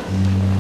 Senhor.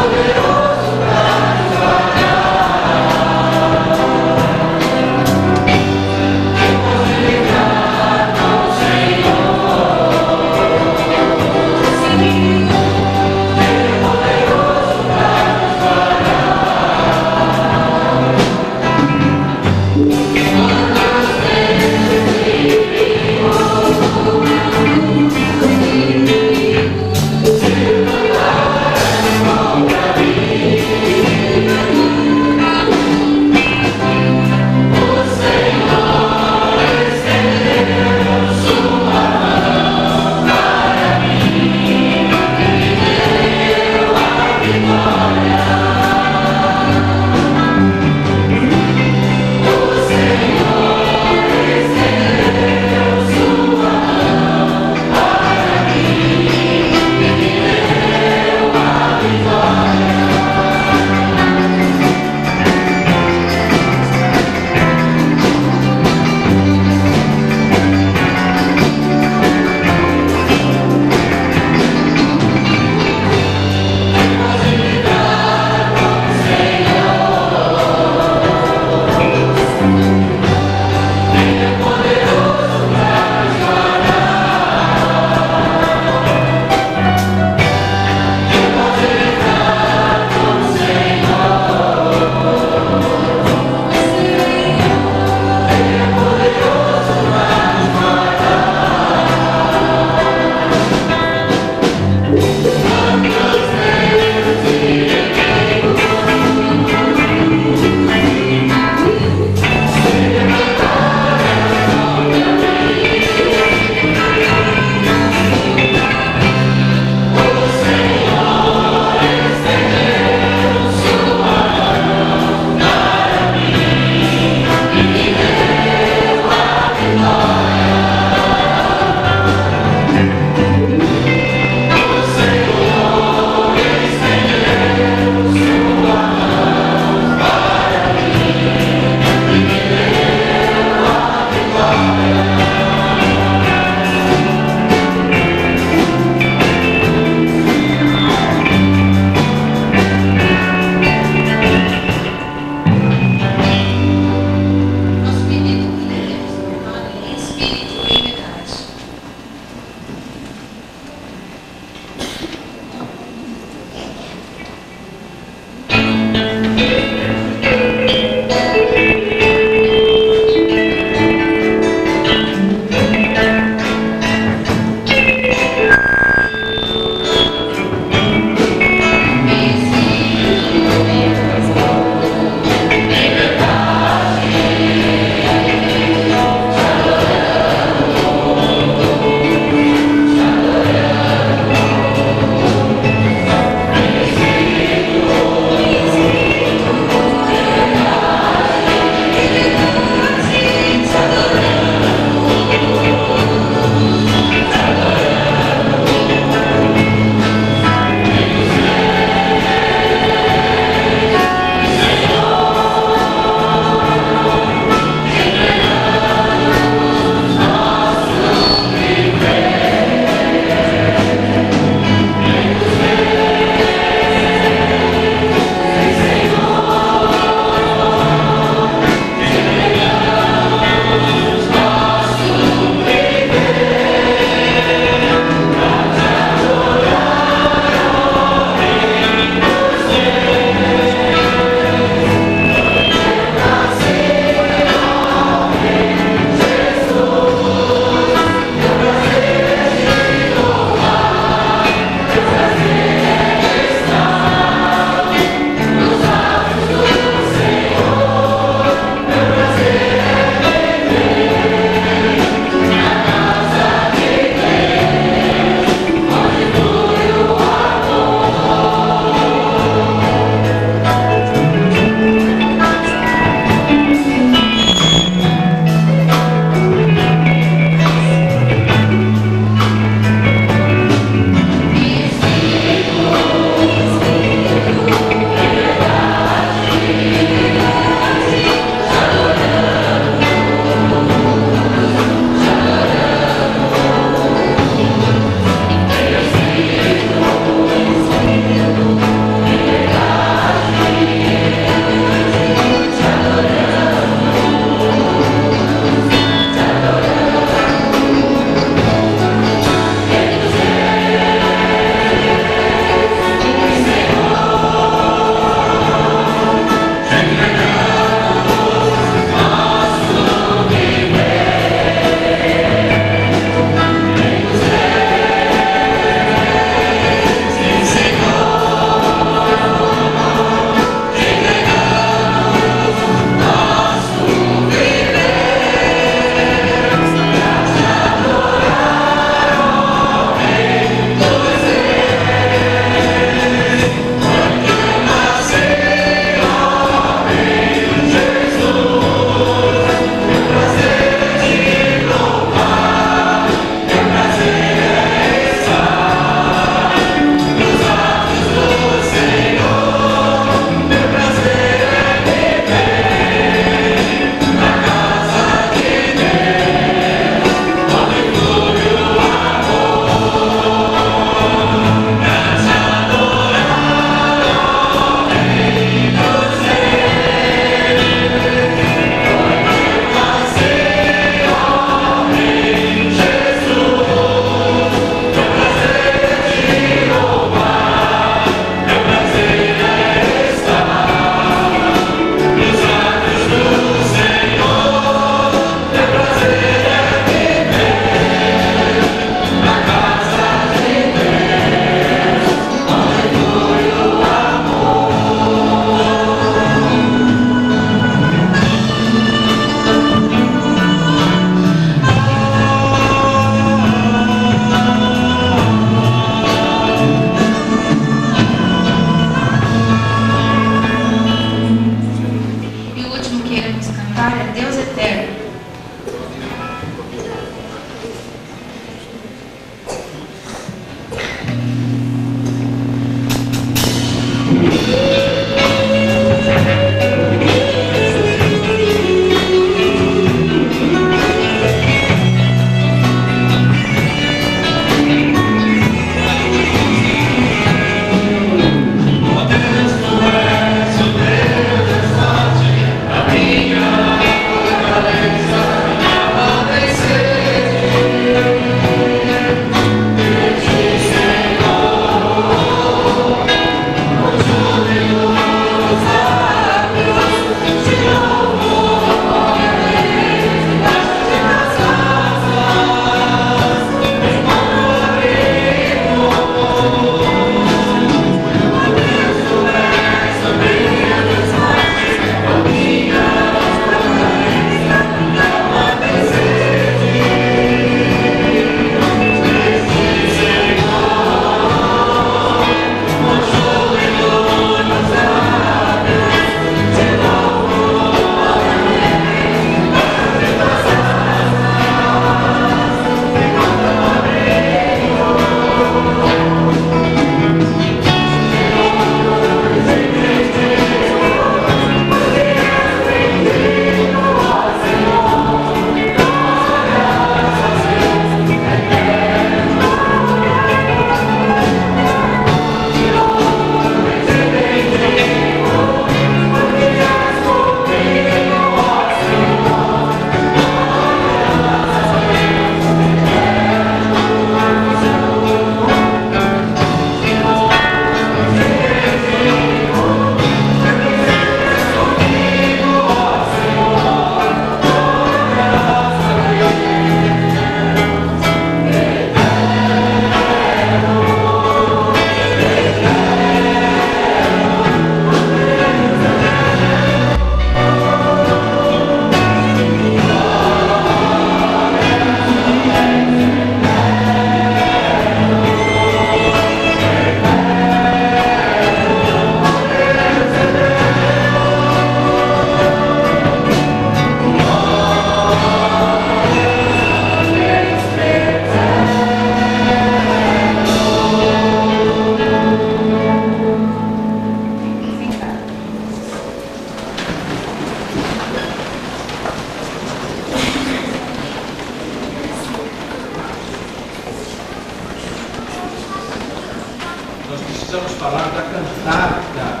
precisamos falar da cantata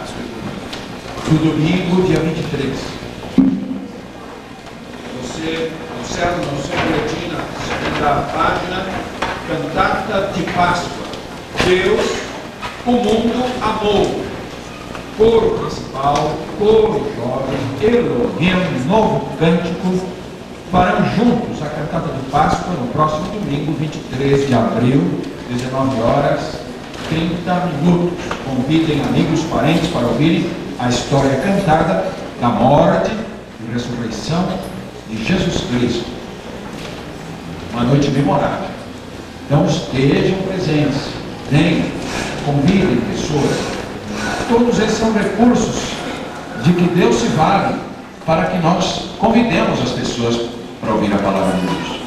do domingo, dia 23. Você observa no seu boletim, na segunda página, cantata de Páscoa. Deus, o mundo amou. Coro principal, coro jovem, Elohim, novo cântico, farão juntos a cantata de Páscoa no próximo domingo, 23 de abril, 19 horas, 30 minutos. Convidem amigos, parentes para ouvirem a história cantada da morte e ressurreição de Jesus Cristo. Uma noite memorável. Então estejam presentes, venham, convidem pessoas. Todos esses são recursos de que Deus se vale para que nós convidemos as pessoas para ouvir a palavra de Deus.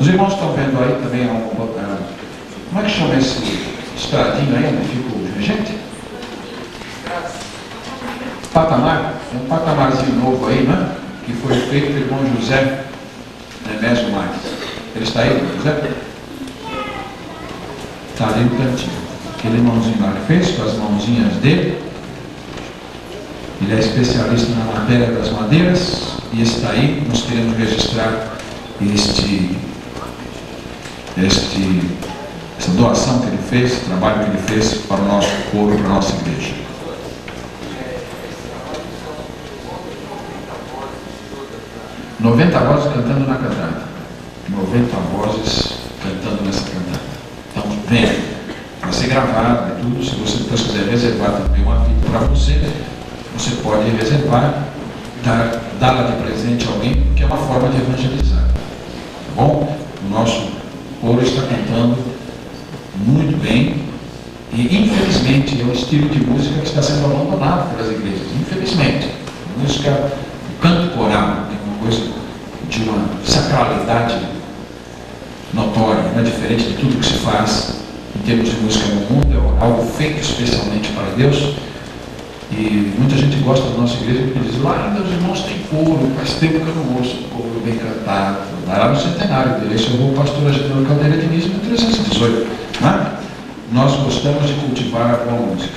Os irmãos estão vendo aí também, como é que chama esse estradinho aí onde fica o regente? Patamar, é um patamarzinho novo aí, né? Que foi feito pelo irmão José Nemésio Marques. Ele está aí, José? Está ali no cantinho. Aquele irmãozinho lá que fez, com as mãozinhas dele. Ele é especialista na matéria das madeiras e está aí. Nós queremos registrar essa doação que ele fez, esse trabalho que ele fez para o nosso coro, para a nossa igreja. "90 vozes cantando na cantata." 90 vozes cantando nessa cantata. Então, venha. Vai ser gravado e tudo. Se você depois quiser reservar também uma fita para você, você pode reservar, dá-la de presente a alguém, porque é uma forma de evangelizar. Tá bom? O nosso coro está cantando muito bem e, infelizmente, é um estilo de música que está sendo abandonado pelas igrejas. Infelizmente. A música, o canto coral, é uma coisa de uma sacralidade notória, né? Diferente de tudo que se faz termos de música no mundo, é algo feito especialmente para Deus. E muita gente gosta da nossa igreja porque diz, lá meus irmãos tem coro, faz tempo que eu não ouço coro bem cantado. Lá no centenário dele, chamou o pastor Agenor Caldeira Diniz em 1318. Né? Nós gostamos de cultivar a boa música.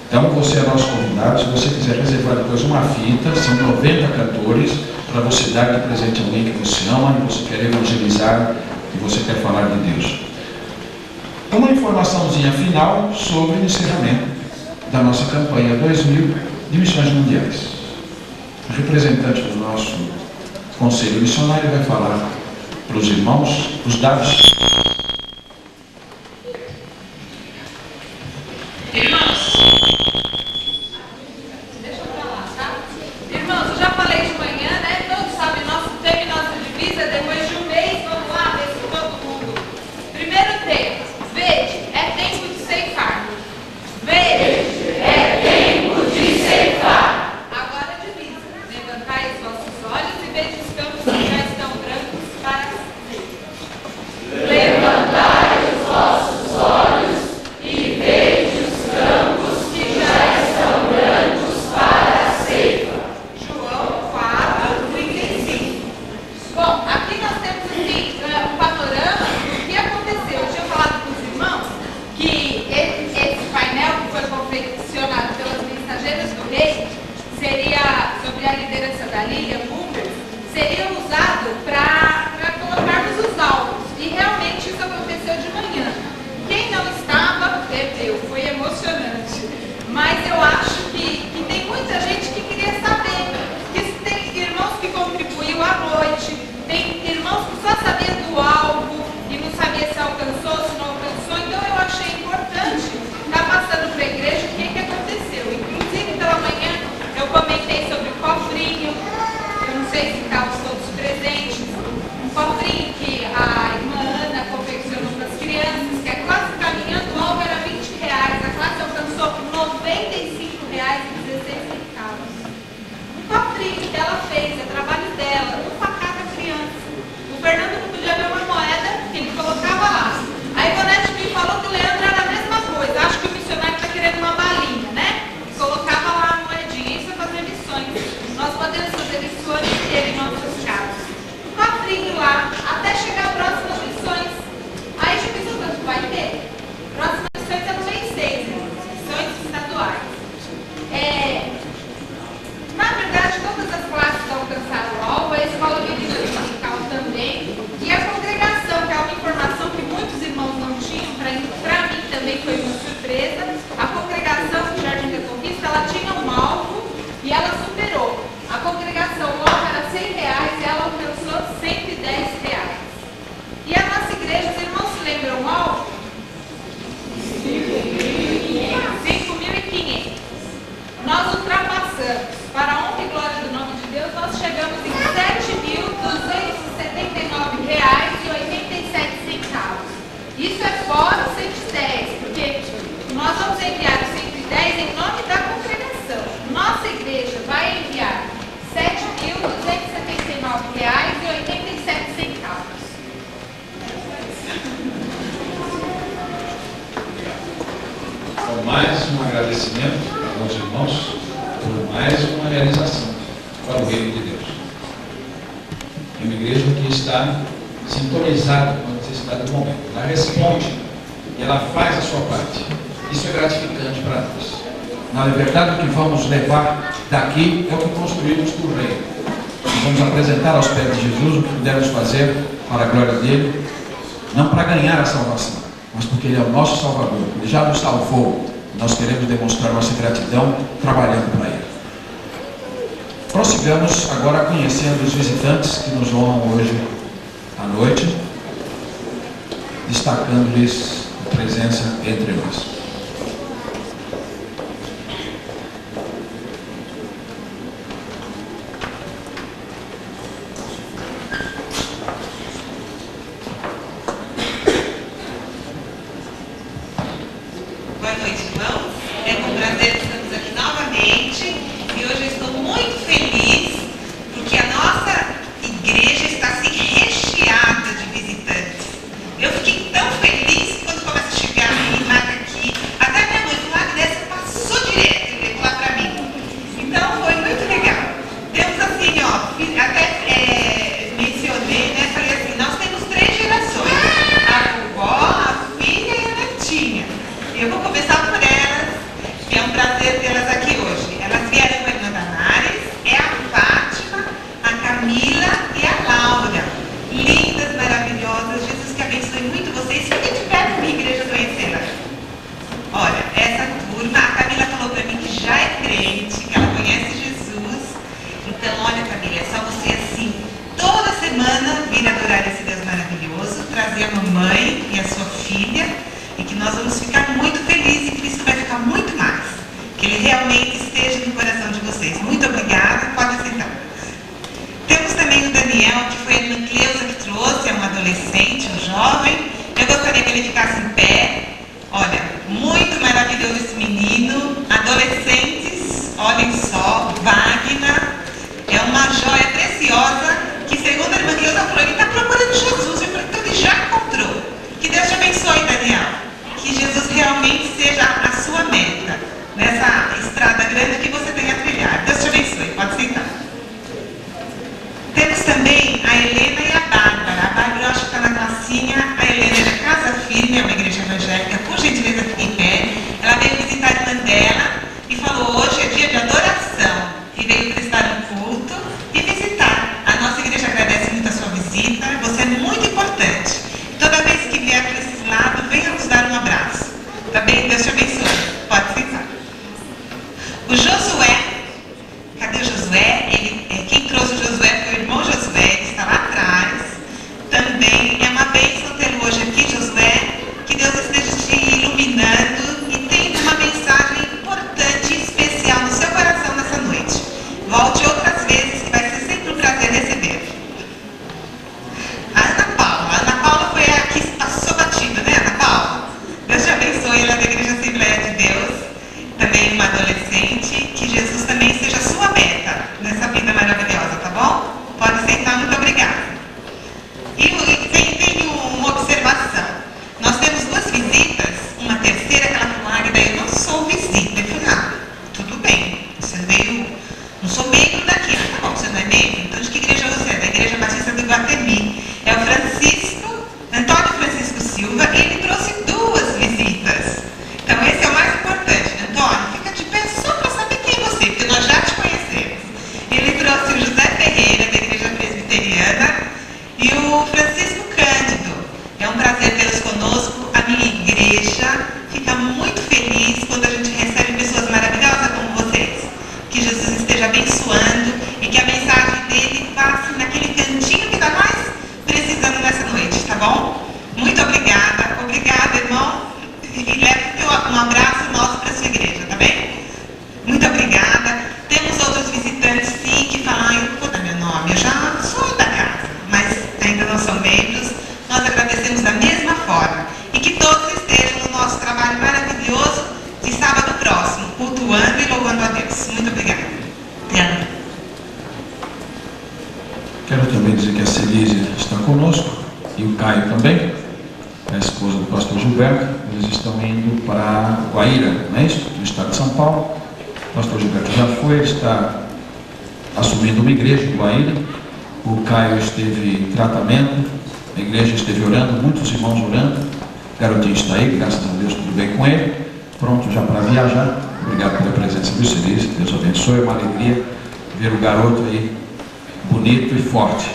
Então você é nosso convidado, se você quiser reservar depois uma fita, são 90 cantores, para você dar de presente a alguém que você ama, que você quer evangelizar, que você quer falar de Deus. Uma informaçãozinha final sobre o encerramento da nossa campanha 2000 de missões mundiais. O representante do nosso conselho missionário vai falar para os irmãos os dados. Irmãos, deixa eu falar, tá? Irmãos, eu já falei de manhã, né? Todos sabem nosso tema e nossa divisa. Depois de um mês, vamos lá ver se todo mundo. Primeiro tema, vede, é tempo de ceifar. Vede, é tempo de ceifar. Agora a divisa. Levantai os vossos olhos e vede os campos que já estão brancos para ceifar. Levantai os vossos olhos e vede os campos que já estão brancos para a ceifa. João 4:35. Bom, aqui nós temos assim, um panorama do que aconteceu. Eu tinha falado com os irmãos que esse painel que foi confeccionado pelas mensageiras do rei seria, sobre a liderança da Lilian Bumbers, seria usado para colocarmos os alvos. E realmente isso aconteceu de manhã. Quem não estava, perdeu, foi emocionante. Mas eu acho que tem muita gente que queria saber. Que tem irmãos que contribuíram à noite, tem irmãos que só sabiam do alvo e não sabia se alcançou, se não alcançou. Então eu achei importante estar passando para a igreja o que aconteceu. Inclusive pela manhã eu comentei sobre o cofrinho, eu não sei se estavam todos presentes, um cofrinho que a irmã Ana confeccionou para as crianças, que é quase caminhando, o alvo era R$20, a classe alcançou R$95,16. Um cofrinho que ela fez, é trabalho dela, um para cada criança. O Fernando não podia ver uma moeda que ele colocava lá. A Ivonete me falou que o Leandro era a mesma coisa. Acho que o missionário está querendo uma balinha, né? Colocava lá a moedinha. Isso é fazer missões. Nós podemos fazer isso o ano inteiro em nossos casas. Um cofrinho lá, até chegar a próximas missões. Aí já pensou quanto vai ter? Próximas missões é no mês 6, missões estaduais. Na verdade, todas as classes alcançaram o alvo, a escola bíblica dominical também, e a congregação, que é uma informação que muitos irmãos não tinham, para mim também foi uma surpresa. A congregação do Jardim da Conquista, ela tinha um alvo e ela superou. A congregação, o alvo era R$100 e ela alcançou R$110. E a nossa igreja, os irmãos se lembram o alvo? 5.500. Nós ultrapassamos. Para a honra e glória do nome de Deus, nós chegamos em R$7.279,87. Isso é fora os 110, porque nós vamos enviar os 110 em nome da congregação. Nossa igreja vai enviar R$7.279,87. Então, mais um agradecimento aos irmãos por mais uma realização para o reino de Deus. É uma igreja que está sintonizada com a necessidade do momento. Ela responde e ela faz a sua parte. Isso é gratificante para nós. Na verdade, o que vamos levar daqui é o que construímos para o reino. Vamos apresentar aos pés de Jesus o que pudermos fazer para a glória dele, não para ganhar a salvação, mas porque ele é o nosso Salvador. Ele já nos salvou. Nós queremos demonstrar nossa gratidão trabalhando para ele. Prossigamos agora conhecendo os visitantes que nos honram hoje à noite, destacando-lhes a presença entre nós. Boa noite, irmãos. É com prazer que estamos aqui novamente e hoje eu estou muito feliz porque a nossa igreja está assim recheada de visitantes. Eu fiquei tão feliz quando começa a chegar Eu vou começar por elas, que é um prazer tê-las aqui hoje. Elas vieram com a irmã Damares, é a Fátima, a Camila e a Laura. Lindas, maravilhosas. Jesus que abençoe muito vocês. Fiquem de perto da minha igreja conhecê-las. Olha, essa turma, a Camila falou para mim que já é crente, que ela conhece Jesus. Então, olha, Camila, é só você assim, toda semana vir adorar esse Deus maravilhoso, trazer a mamãe e a sua filha, e que nós vamos ficar muito felizes e Cristo vai ficar muito mais. Que Ele realmente esteja no coração de vocês. Muito obrigada, pode sentar. Temos também o Daniel, que foi a irmã Cleusa que trouxe, é um adolescente, um jovem. Eu gostaria que ele ficasse em pé. Olha, muito maravilhoso esse menino. Adolescentes, olhem só, Wagner, é uma joia preciosa que, segundo a irmã Cleusa falou, ele está procurando Jesus. Eu falei, então ele já encontrou. Que Deus te abençoe, Daniel. Que Jesus realmente seja a sua meta nessa estrada grande que você tem a trilhar. Deus te abençoe. Pode sentar. Temos também a Helena e a Bárbara. A Bárbara, eu acho que está na classinha. A Helena é da Casa Firme, é uma igreja evangélica. Por gentileza, fique em pé. Ela veio visitar a irmã dela e falou, hoje é dia de adoração. E veio prestar um culto e visitar. A nossa igreja agradece muito a sua visita. Você é muito importante. Toda vez que vier para esse lado, venha nos dar um abraço. Tá bem? Deus te abençoe. Pode sentar. O Josué, cadê o Josué? Quem trouxe o Josué foi o irmão Josué, ele está lá atrás. Também é uma bênção tê-lo hoje aqui, Josué. Que Deus esteja te iluminando e tenha uma mensagem importante e especial no seu coração nessa noite. Volte outras vezes, que vai ser sempre um prazer receber. A Ana Paula foi a que passou batida, né, Ana Paula? Deus te abençoe, ela é da Igreja Assembleia de Deus, também uma adolescente, que Jesus também seja a sua meta nessa vida maravilhosa, tá bom? Pode sentar, muito obrigada. E tem uma observação. Nós temos duas visitas, uma terceira que ela falou, Águida, eu não sou visita. Eu falei, tudo bem, você veio, não sou membro daqui. Tá bom, você não é membro? Então de que igreja você é? Da Igreja Batista do Guatemi. É o Francisco, Antônio Francisco Silva, e ele trouxe duas visitas. Então esse é o mais importante. Antônio, fica de pé só para saber quem é você, porque nós já te conhecemos. Ele trouxe o José Ferreira, da Igreja Presbiteriana, e o Francisco Cândido. É um prazer tê-los conosco. A minha igreja fica muito feliz quando a gente recebe pessoas maravilhosas como vocês. Que Jesus esteja abençoando e que a mensagem dele passe naquele cantinho que está mais precisando nessa noite, tá bom? Muito obrigada. Obrigada, irmão. E leve um abraço nosso para a sua igreja, tá bem? Muito obrigada. Temos outros visitantes, sim, que falam, eu não vou dar meu nome, eu já sou da casa, mas ainda não são membros. Nós agradecemos da mesma forma. E que todos estejam no nosso trabalho maravilhoso de sábado próximo, cultuando e louvando a Deus. Muito obrigada. Quero também dizer que a Celise está conosco e o Caio também, a esposa do pastor Gilberto. Eles estão indo para Guaíra, não é isso? No estado de São Paulo. O pastor Gilberto já foi, está assumindo uma igreja em Guaíra. O Caio esteve em tratamento, a igreja esteve orando, muitos irmãos orando. O garotinho está aí, graças a Deus, tudo bem com ele. Pronto já para viajar. Obrigado pela presença do Celise. Deus abençoe, é uma alegria ver o garoto aí bonito e forte.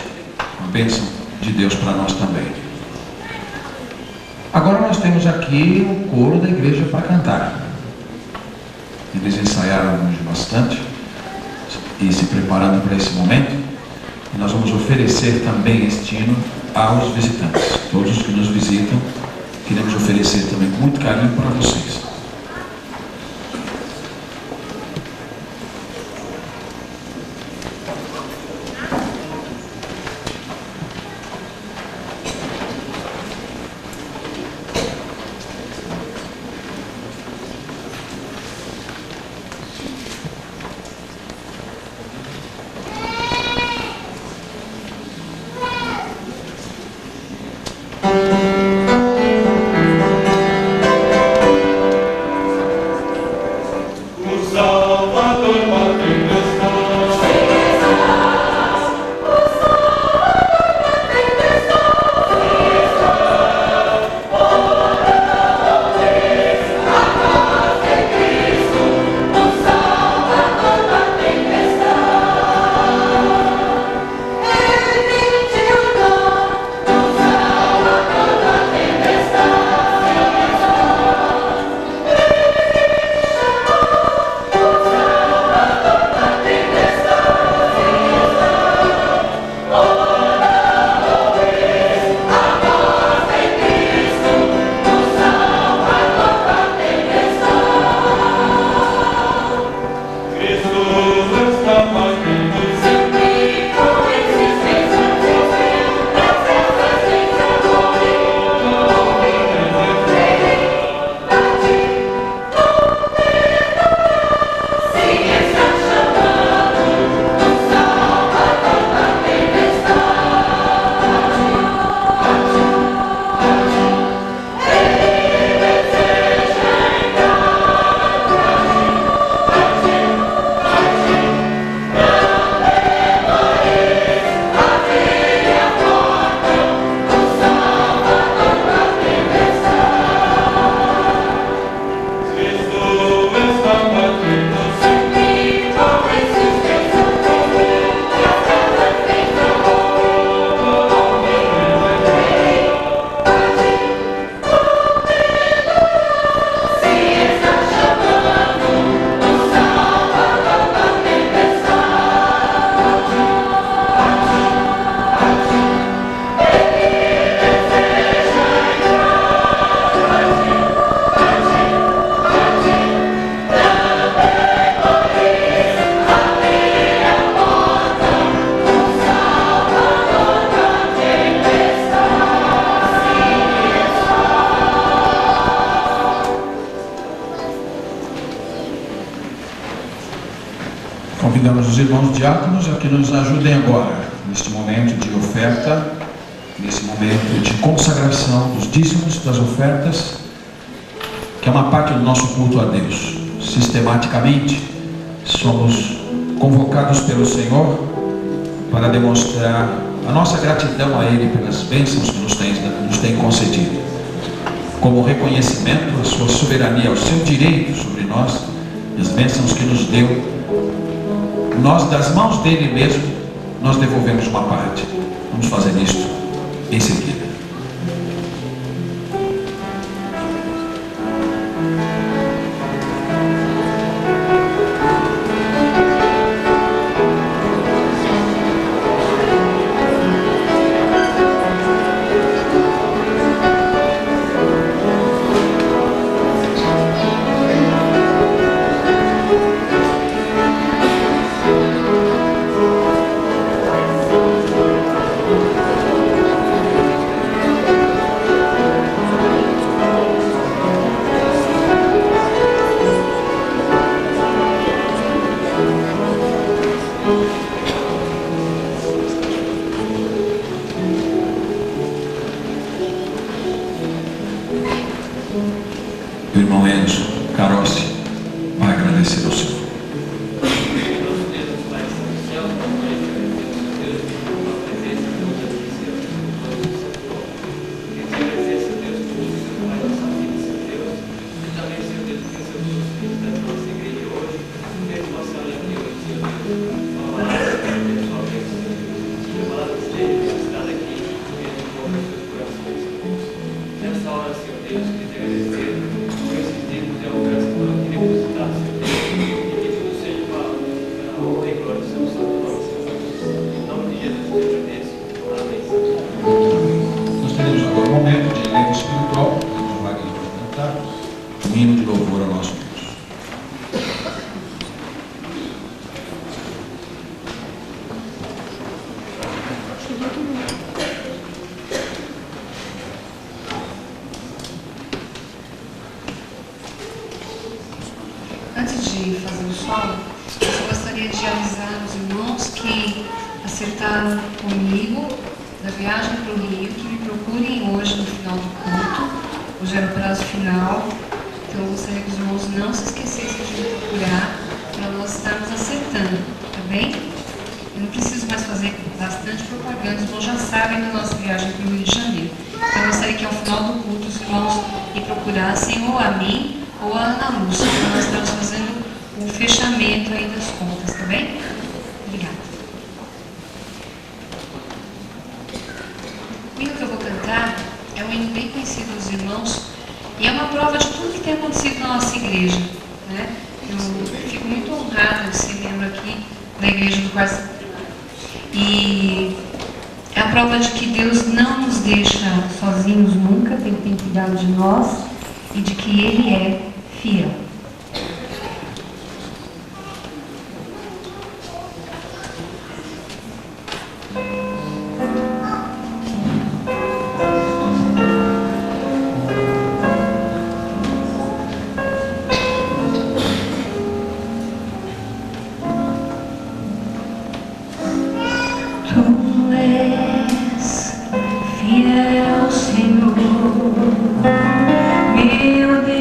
Uma bênção de Deus para nós também. Agora nós temos aqui o coro da igreja para cantar. Eles ensaiaram hoje bastante e se preparando para esse momento. E nós vamos oferecer também este hino aos visitantes. Todos os que nos visitam, queremos oferecer também com muito carinho para vocês. Convidamos os irmãos diáconos a que nos ajudem agora, neste momento de oferta, nesse momento de consagração dos dízimos, das ofertas, que é uma parte do nosso culto a Deus. Sistematicamente, somos convocados pelo Senhor para demonstrar a nossa gratidão a Ele pelas bênçãos que nos tem concedido. Como reconhecimento à sua soberania, ao seu direito sobre nós, as bênçãos que nos deu, nós das mãos dele mesmo, nós devolvemos uma parte. Vamos fazer isto em seguida. O irmão Enzo Carossi vai agradecer ao Senhor. Nessa hora, Senhor Deus, queria te agradecer por esses dízimos e ofertas que eu queria depositar, Senhor Deus, e que tudo seja para a honra e glória do seu santo nome, Senhor Jesus. Em nome de Jesus, eu te agradeço. Amém. Nós teremos agora um momento de elenco espiritual, o irmão Wagner vai cantar um hino de louvor ao nosso Deus. Antes de fazer o solo, eu gostaria de avisar os irmãos que acertaram comigo da viagem para o Rio, que me procurem hoje no final do culto. Hoje era o prazo final, então eu gostaria que os irmãos não se esquecessem de me procurar para nós estarmos acertando, tá bem? Eu não preciso mais fazer bastante propaganda, os irmãos já sabem da nossa viagem para o Rio de Janeiro. Então eu gostaria que ao final do culto os irmãos me procurassem ou a mim ou a Ana Lúcia, porque nós estamos fazendo o fechamento aí das contas, tá bem? Obrigada. O hino que eu vou cantar é um hino bem conhecido dos irmãos e é uma prova de tudo que tem acontecido na nossa igreja, né? Eu fico muito honrada de ser membro aqui da igreja do Quarto. E é a prova de que Deus não nos deixa sozinhos nunca, que Ele tem cuidado de nós e de que Ele é fiel. Tu és fiel, Senhor, meu Deus.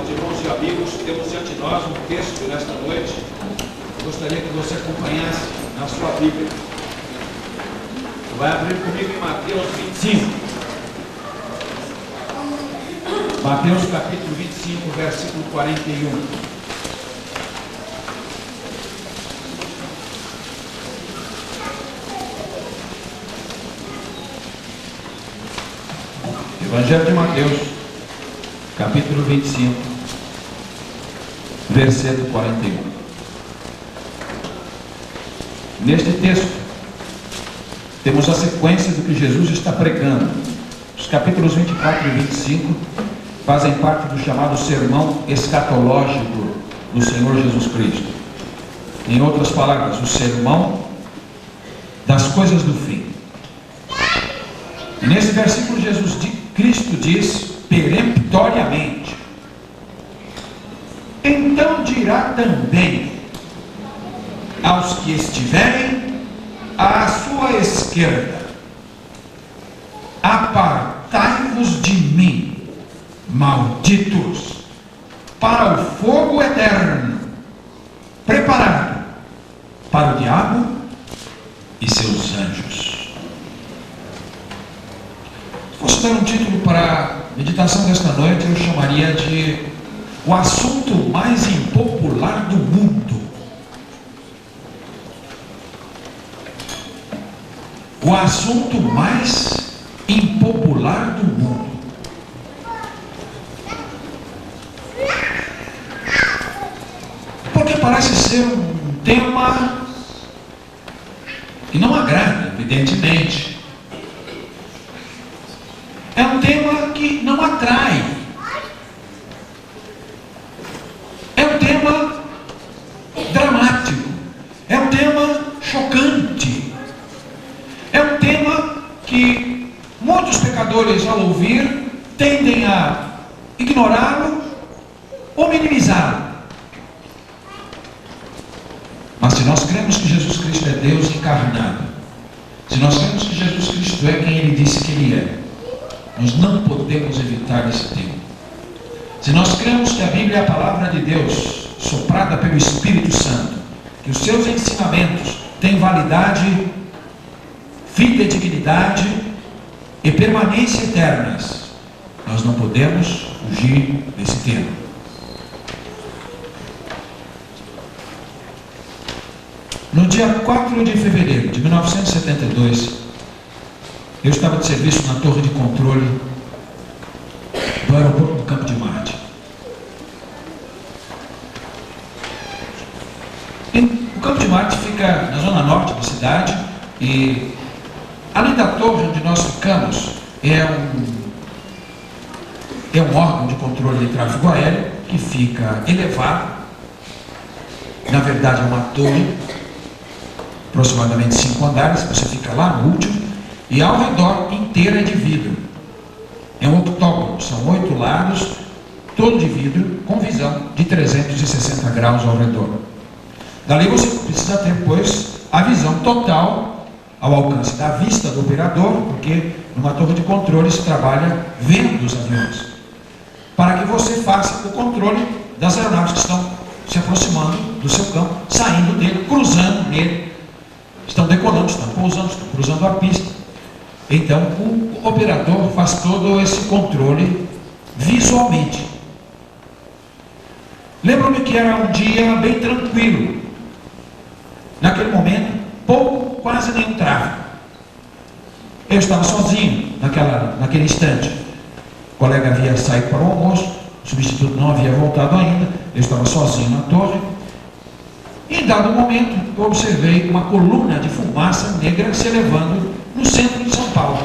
Meus irmãos e amigos, temos diante de nós um texto nesta noite. Gostaria que você acompanhasse na sua Bíblia. Vai abrir comigo em Mateus 25. Mateus capítulo 25, versículo 41. Evangelho de Mateus, capítulo 25, versículo 41. Neste texto, temos a sequência do que Jesus está pregando. Os capítulos 24 e 25 fazem parte do chamado sermão escatológico do Senhor Jesus Cristo. Em outras palavras, o sermão das coisas do fim. E nesse versículo, Cristo diz peremptoriamente: então dirá também aos que estiverem à sua esquerda: apartai-vos de mim, malditos, para o fogo eterno, preparado para o diabo e seus anjos. Se fosse dar um título para a meditação desta noite, eu chamaria de o assunto mais impopular do mundo. O assunto mais impopular do mundo. Porque parece ser um tema que não agrada, evidentemente. É um tema que não atrai. É um tema dramático. É um tema chocante. É um tema que muitos pecadores, ao ouvir, tendem a ignorá-lo ou minimizá-lo. Mas se nós cremos que Jesus Cristo é Deus encarnado, se nós cremos que Jesus Cristo é quem Ele disse que Ele é, nós não podemos evitar esse tema. Se nós cremos que a Bíblia é a palavra de Deus, soprada pelo Espírito Santo, que os seus ensinamentos têm validade, fidedignidade e permanência eternas, nós não podemos fugir desse tema. No dia 4 de fevereiro de 1972, eu estava de serviço na torre de controle do aeroporto do Campo de Marte. O Campo de Marte fica na zona norte da cidade e, além da torre onde nós ficamos, é um órgão de controle de tráfego aéreo que fica elevado. Na verdade, é uma torre, aproximadamente 5 andares, você fica lá no último. E ao redor inteira é de vidro. É um octógono, são 8 lados, todo de vidro, com visão de 360 graus ao redor. Dali você precisa ter, pois, a visão total ao alcance da vista do operador, porque numa torre de controle se trabalha vendo os aviões, para que você faça o controle das aeronaves que estão se aproximando do seu campo, saindo dele, cruzando nele, estão decolando, estão pousando, estão cruzando a pista. Então, o operador faz todo esse controle visualmente. Lembro-me que era um dia bem tranquilo. Naquele momento, pouco, quase nenhum tráfego. Eu estava sozinho naquele instante. O colega havia saído para o almoço, o substituto não havia voltado ainda. Eu estava sozinho na torre. E em dado momento, eu observei uma coluna de fumaça negra se elevando no centro de São Paulo.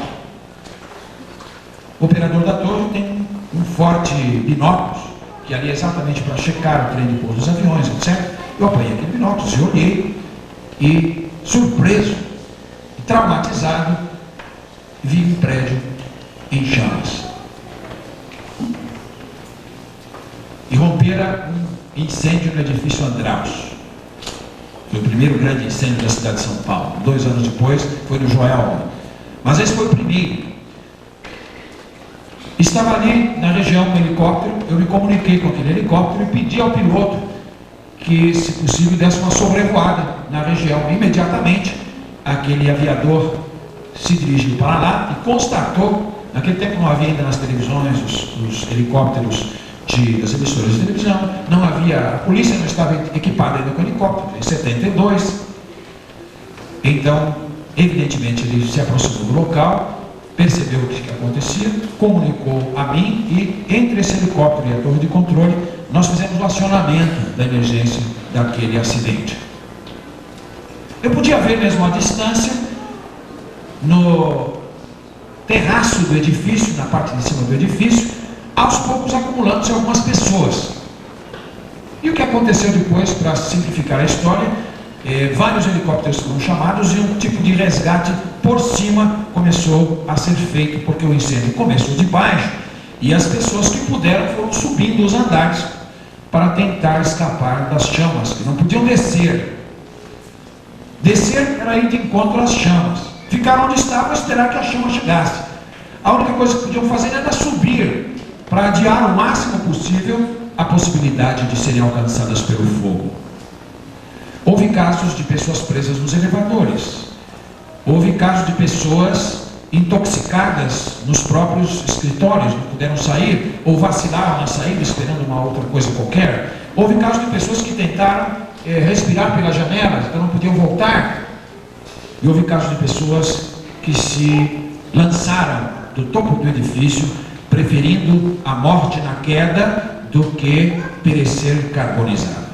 O operador da torre tem um forte binóculos, que ali é exatamente para checar o trem de pouso dos aviões, etc. Eu apanhei aquele binóculos e olhei, e surpreso, e traumatizado, vi um prédio em chamas. E rompera um incêndio no edifício Andraus. Foi o primeiro grande incêndio da cidade de São Paulo. 2 anos depois foi no Joelma. Mas esse foi o primeiro. Estava ali na região um helicóptero, eu me comuniquei com aquele helicóptero e pedi ao piloto que, se possível, desse uma sobrevoada na região. Imediatamente, aquele aviador se dirigiu para lá e constatou, naquele tempo não havia ainda nas televisões os helicópteros das emissoras de televisão, não havia, a polícia não estava equipada ainda com helicóptero, em 72. Então, evidentemente, ele se aproximou do local, percebeu o que acontecia, comunicou a mim e, entre esse helicóptero e a torre de controle, nós fizemos o acionamento da emergência daquele acidente. Eu podia ver mesmo à distância, no terraço do edifício, na parte de cima do edifício, aos poucos acumulando-se algumas pessoas. E o que aconteceu depois, para simplificar a história, vários helicópteros foram chamados e um tipo de resgate por cima começou a ser feito, porque o incêndio começou de baixo e as pessoas que puderam foram subindo os andares para tentar escapar das chamas, que não podiam descer. Descer era ir de encontro às chamas. Ficar onde estavam e esperar que a chama chegasse. A única coisa que podiam fazer era subir para adiar o máximo possível a possibilidade de serem alcançadas pelo fogo. Houve casos de pessoas presas nos elevadores. Houve casos de pessoas intoxicadas nos próprios escritórios, não puderam sair, ou vacilaram na saída esperando uma outra coisa qualquer. Houve casos de pessoas que tentaram respirar pelas janelas, então não podiam voltar. E houve casos de pessoas que se lançaram do topo do edifício, preferindo a morte na queda do que perecer carbonizado.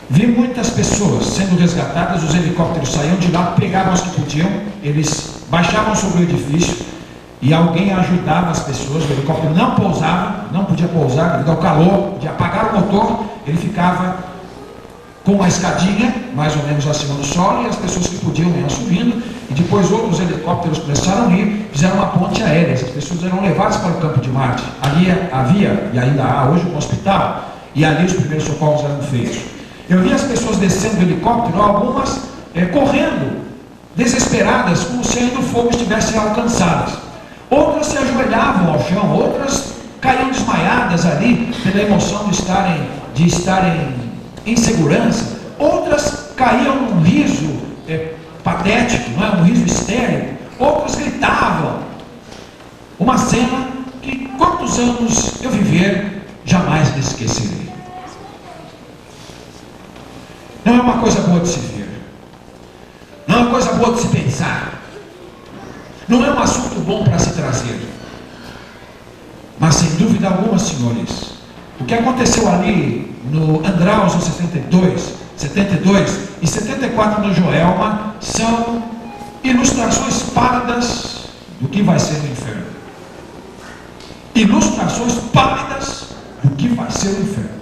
Vi muitas pessoas sendo resgatadas, os helicópteros saíam de lá, pegavam as que podiam, eles baixavam sobre o edifício e alguém ajudava as pessoas. O helicóptero não pousava, não podia pousar devido ao calor, de apagar o motor, ele ficava com uma escadinha, mais ou menos acima do solo, e as pessoas que podiam iam subindo, e depois outros helicópteros começaram a ir, fizeram uma ponte aérea, essas pessoas eram levadas para o campo de Marte. Ali havia, e ainda há hoje, um hospital, e ali os primeiros socorros eram feitos. Eu vi as pessoas descendo do helicóptero, algumas correndo, desesperadas, como se ainda o fogo estivesse alcançadas. Outras se ajoelhavam ao chão, outras caíam desmaiadas ali, pela emoção de estarem em segurança. Outras caíam num riso patético, não é? Um riso histérico. Outras gritavam. Uma cena que, quantos anos eu viver, jamais me esquecerei. Não é uma coisa boa de se ver, não é uma coisa boa de se pensar, não é um assunto bom para se trazer. Mas sem dúvida alguma, senhores, o que aconteceu ali no Andraus, 72 e 74 no Joelma, são ilustrações pálidas do que vai ser o inferno. Ilustrações pálidas do que vai ser o inferno.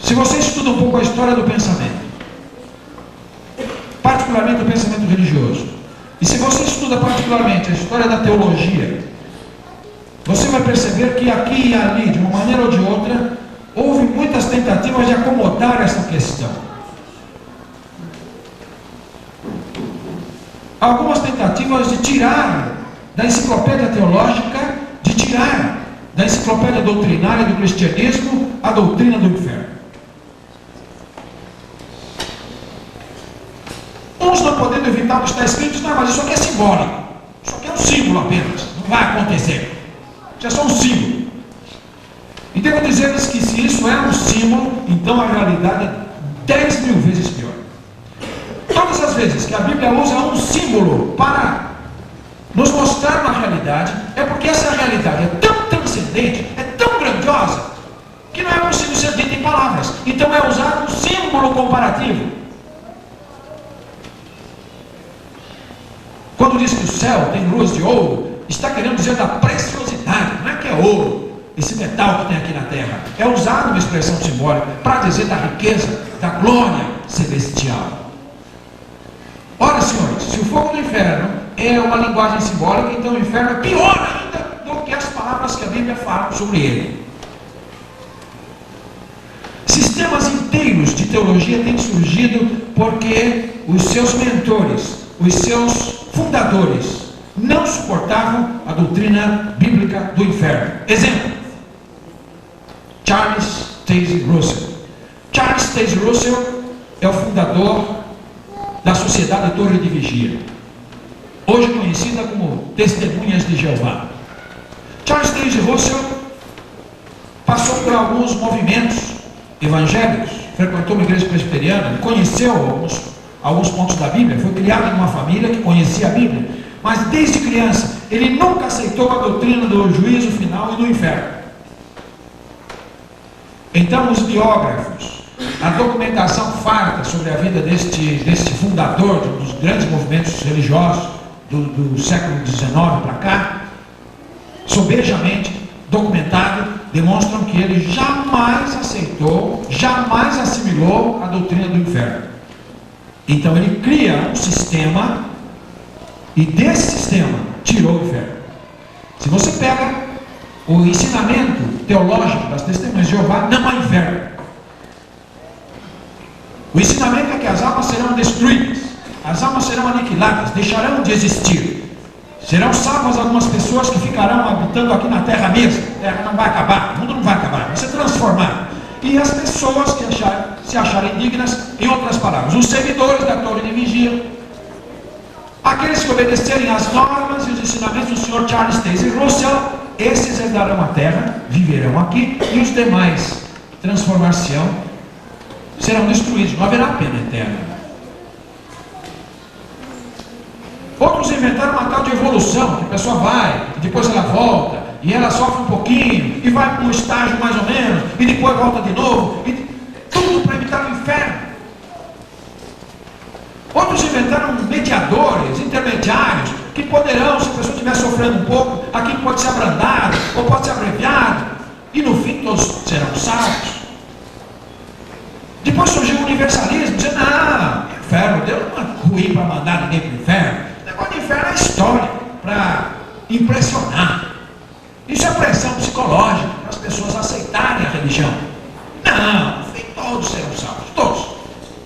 Se você estuda um pouco a história do pensamento, particularmente o pensamento religioso, e se você estuda particularmente a história da teologia, você vai perceber que aqui e ali, de uma maneira ou de outra, houve muitas tentativas de acomodar essa questão. Algumas tentativas de tirar da enciclopédia teológica, de tirar da enciclopédia doutrinária do cristianismo a doutrina do inferno. Uns não podendo evitar o que está escrito, não, mas isso aqui é simbólico, isso aqui é um símbolo apenas, não vai acontecer, isso é só um símbolo. E devo dizer-lhes que se isso é um símbolo, então a realidade é 10 mil vezes pior. Todas as vezes que a Bíblia usa um símbolo para nos mostrar uma realidade, é porque essa realidade é tão transcendente, é tão grandiosa, que não é possível ser dita em palavras. Então é usado um símbolo comparativo. Quando diz que o céu tem luz de ouro, está querendo dizer da preciosidade, não é que é ouro, esse metal que tem aqui na terra. É usado uma expressão simbólica para dizer da riqueza, da glória celestial. Ora, senhores, se o fogo do inferno é uma linguagem simbólica, então o inferno é pior ainda do que as palavras que a Bíblia fala sobre ele. Sistemas inteiros mosteiros de teologia têm surgido porque os seus mentores, os seus fundadores, não suportavam a doutrina bíblica do inferno. Exemplo: Charles Taze Russell. Charles Taze Russell é o fundador da Sociedade Torre de Vigia, hoje conhecida como Testemunhas de Jeová. Charles Taze Russell passou por alguns movimentos evangélicos, frequentou uma igreja presbiteriana, conheceu alguns pontos da Bíblia, foi criado em uma família que conhecia a Bíblia, mas desde criança ele nunca aceitou a doutrina do juízo final e do inferno. Então os biógrafos, a documentação farta sobre a vida deste fundador de um dos grandes movimentos religiosos do século XIX para cá, sobejamente documentado, demonstram que ele jamais aceitou, jamais assimilou a doutrina do inferno. Então ele cria um sistema, e desse sistema tirou o inferno. Se você pega o ensinamento teológico das Testemunhas de Jeová, não há inferno. O ensinamento é que as almas serão destruídas, as almas serão aniquiladas, deixarão de existir. Serão salvas algumas pessoas que ficarão habitando aqui na terra mesmo. A terra não vai acabar, o mundo não vai acabar, vai ser transformado. E as pessoas que se acharem dignas, em outras palavras, os seguidores da Torre de Vigia, aqueles que obedecerem às normas e os ensinamentos do Sr. Charles Taze Russell, esses herdarão a terra, viverão aqui, e os demais transformar-se-ão, serão destruídos, não haverá pena eterna. Outros inventaram uma tal de evolução, que a pessoa vai, e depois ela volta, e ela sofre um pouquinho, e vai para um estágio mais ou menos, e depois volta de novo, e tudo para evitar o inferno. Outros inventaram mediadores, intermediários, que poderão, se a pessoa estiver sofrendo um pouco, aquilo pode ser abrandado, ou pode ser abreviado, e no fim todos serão salvos. Depois surgiu o universalismo, dizendo: não, inferno, Deus não é ruim para mandar ninguém para o inferno. O negócio de inferno é história, para impressionar. Isso é pressão psicológica, para as pessoas aceitarem a religião. Não, no fim todos serão salvos, todos.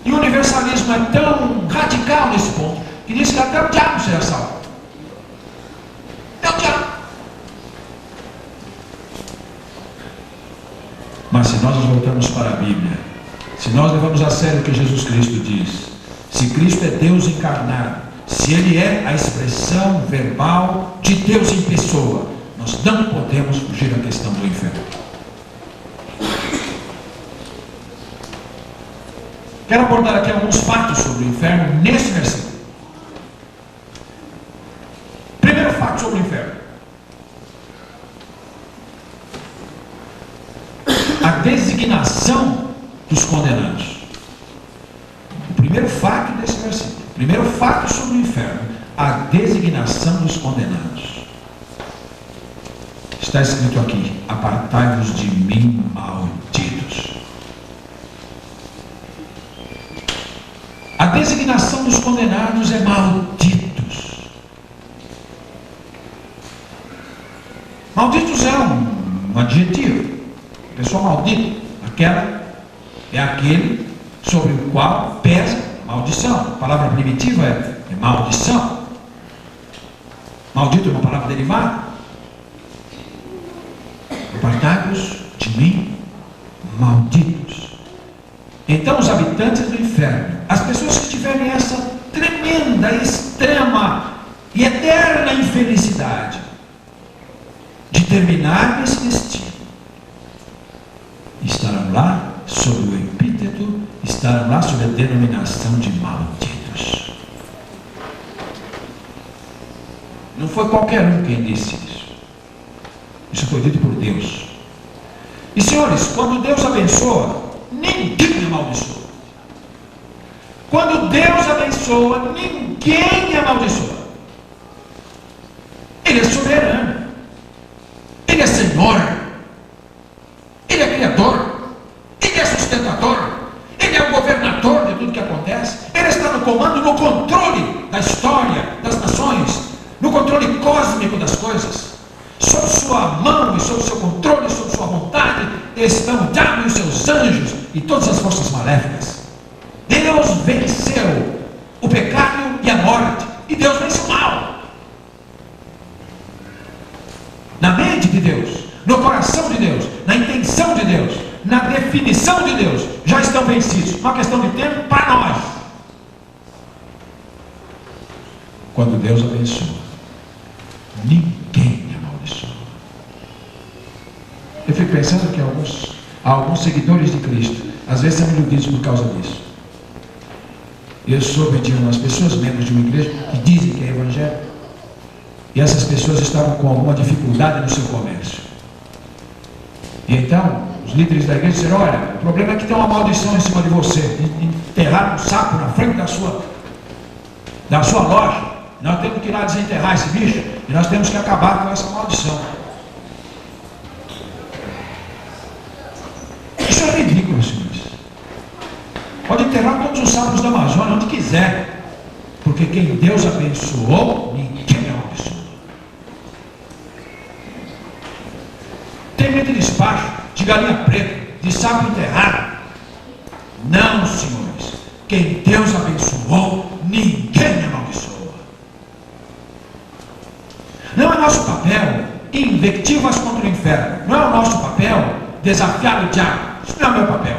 E o universalismo é tão radical nesse ponto, que diz que até o diabo será salvo. Até o diabo. Mas se nós nos voltamos para a Bíblia, se nós levamos a sério o que Jesus Cristo diz, se Cristo é Deus encarnado, se Ele é a expressão verbal de Deus em pessoa, nós não podemos fugir da questão do inferno. Quero abordar aqui alguns fatos sobre o inferno nesse versículo. Primeiro fato sobre o inferno: a designação dos condenados. O primeiro fato desse versículo, o primeiro fato sobre o inferno, a designação dos condenados. Está escrito aqui: apartai-vos de mim, malditos. A designação dos condenados é malditos. Malditos é um adjetivo. Pessoa maldita, aquela é aquele sobre o qual pesa maldição. A palavra primitiva é maldição. Maldito é uma palavra derivada. Apartai-vos de mim, malditos. Então os habitantes do inferno, as pessoas que tiverem essa tremenda, extrema e eterna infelicidade de terminar nesse destino, estarão lá sob o epíteto, estarão lá sob a denominação de malditos. Não foi qualquer um quem disse isso. Isso foi dito por Deus. E senhores, quando Deus abençoa, ninguém amaldiçoa. Quando Deus abençoa, ninguém amaldiçoa. Ele é soberano. Ele é Senhor. Ele é Criador. Ele é sustentador. Ele é o governador de tudo que acontece. Ele está no comando, no controle da história, das nações, no controle cósmico das coisas. Sob sua mão e sob seu controle, sob sua vontade, estão o diabo e os seus anjos, e todas as forças maléficas. Deus venceu o pecado e a morte, e Deus vence o mal. Na mente de Deus, no coração de Deus, na intenção de Deus, na definição de Deus, já estão vencidos. Uma questão de tempo para nós. Quando Deus abençoa, ninguém amaldiçoa. Eu fico pensando que alguns seguidores de Cristo às vezes são iludidos por causa disso. Eu soube de umas pessoas, membros de uma igreja, que dizem que é evangélico, e essas pessoas estavam com alguma dificuldade no seu comércio. E então os líderes da igreja disseram: olha, o problema é que tem uma maldição em cima de você. Enterraram um sapo na frente da sua loja. Nós temos que ir lá desenterrar esse bicho, e nós temos que acabar com essa maldição. Isso é ridículo, senhores. Pode enterrar todos os sapos da Amazônia, onde quiser, porque quem Deus abençoou, ninguém amaldiçoou. Tem medo de despacho, de galinha preta, de sapo enterrado? Não, senhores. Quem Deus abençoou, ninguém amaldiçoa. Não é nosso papel invectivas contra o inferno. Não é o nosso papel desafiar o diabo. Isso não é o meu papel.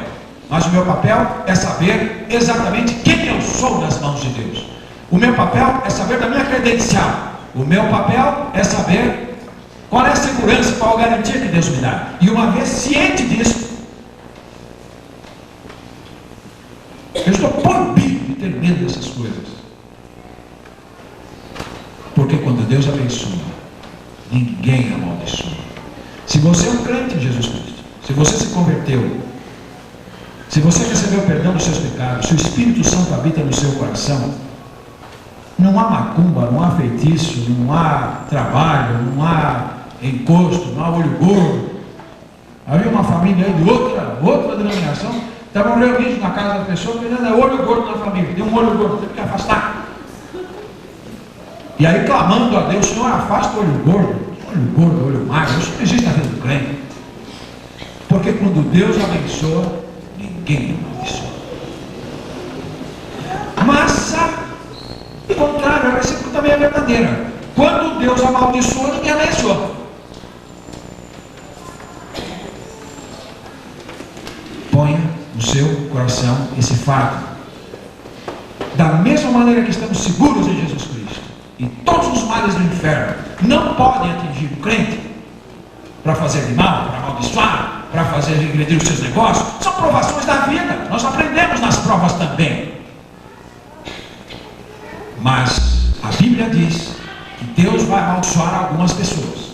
Mas o meu papel é saber exatamente quem eu sou nas mãos de Deus. O meu papel é saber da minha credencial. O meu papel é saber qual é a segurança, qual a garantia que Deus me dá. E uma vez ciente disso, eu estou proibido de ter medo dessas coisas. Porque quando Deus abençoa, ninguém amaldiçoa. Se você é um crente em Jesus Cristo, se você se converteu, se você recebeu o perdão dos seus pecados, se o Espírito Santo habita no seu coração, não há macumba, não há feitiço, não há trabalho, não há encosto, não há olho gordo. Havia uma família aí de outra denominação, estavam reunidos na casa da pessoa, pedindo olho gordo na família, tem um olho gordo, tem que afastar. E aí clamando a Deus: Senhor, afasta o olho gordo, olho magro. Isso não existe na vida do crente. Porque quando Deus abençoa, ninguém amaldiçoa. Mas o contrário, a recíproca também é verdadeira. Quando Deus amaldiçoa, ninguém abençoa. Ponha no seu coração esse fato. Da mesma maneira que estamos seguros em Jesus Cristo, e todos os males do inferno não podem atingir o crente para fazer de mal, para amaldiçoar, para fazer regredir os seus negócios. São provações da vida. Nós aprendemos nas provas também. Mas a Bíblia diz que Deus vai amaldiçoar algumas pessoas.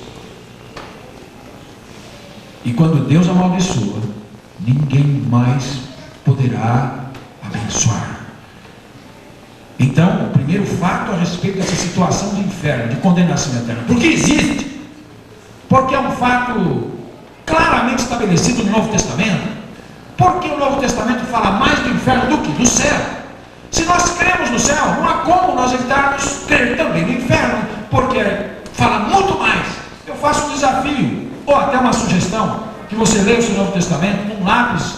E quando Deus amaldiçoa, ninguém mais poderá abençoar. Então, o primeiro fato a respeito dessa situação de inferno, de condenação eterna, porque existe, porque é um fato claramente estabelecido no Novo Testamento. Porque o Novo Testamento fala mais do inferno do que do céu. Se nós cremos no céu, não há como nós evitarmos crer também no inferno, porque fala muito mais. Eu faço um desafio, ou até uma sugestão, que você leia o seu Novo Testamento com um lápis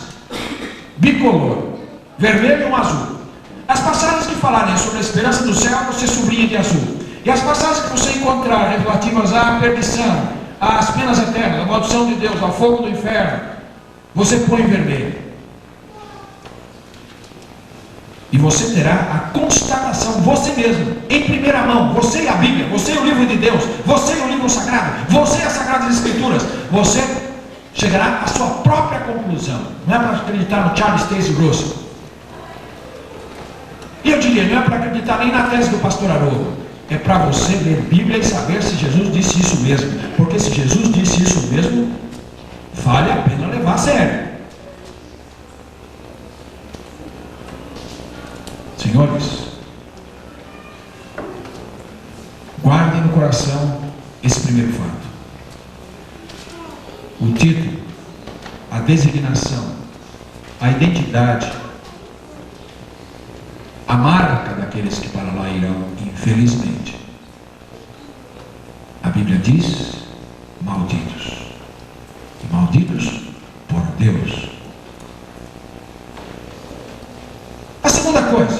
bicolor, vermelho e um azul. As passagens que falarem sobre a esperança do céu, você sublinha de azul. E as passagens que você encontrar relativas à perdição, às penas eternas, à maldição de Deus, ao fogo do inferno, você põe em vermelho. E você terá a constatação, você mesmo, em primeira mão, você e a Bíblia, você e o livro de Deus, você e o livro sagrado, você e as Sagradas Escrituras, você chegará à sua própria conclusão. Não é para acreditar no Charles Taze Russell. E eu diria, não é para acreditar nem na tese do pastor Haroldo. É para você ler Bíblia e saber se Jesus disse isso mesmo. Porque se Jesus disse isso mesmo, vale a pena levar a sério. Senhores, guardem no coração esse primeiro fato. O título, a designação, a identidade, a marca daqueles que para lá irão, infelizmente. A Bíblia diz: malditos. E malditos por Deus. Segunda coisa,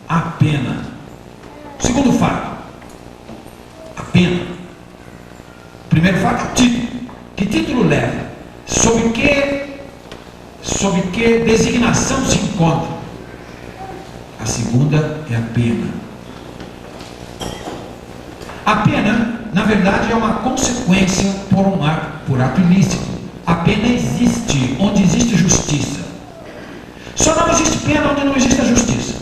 a pena. Segundo fato, a pena. Primeiro fato é o título. Que título leva? Sobre que designação se encontra? A segunda é a pena. A pena, na verdade, é uma consequência por ato ilícito. A pena existe onde existe justiça. Só não existe pena onde não existe a justiça.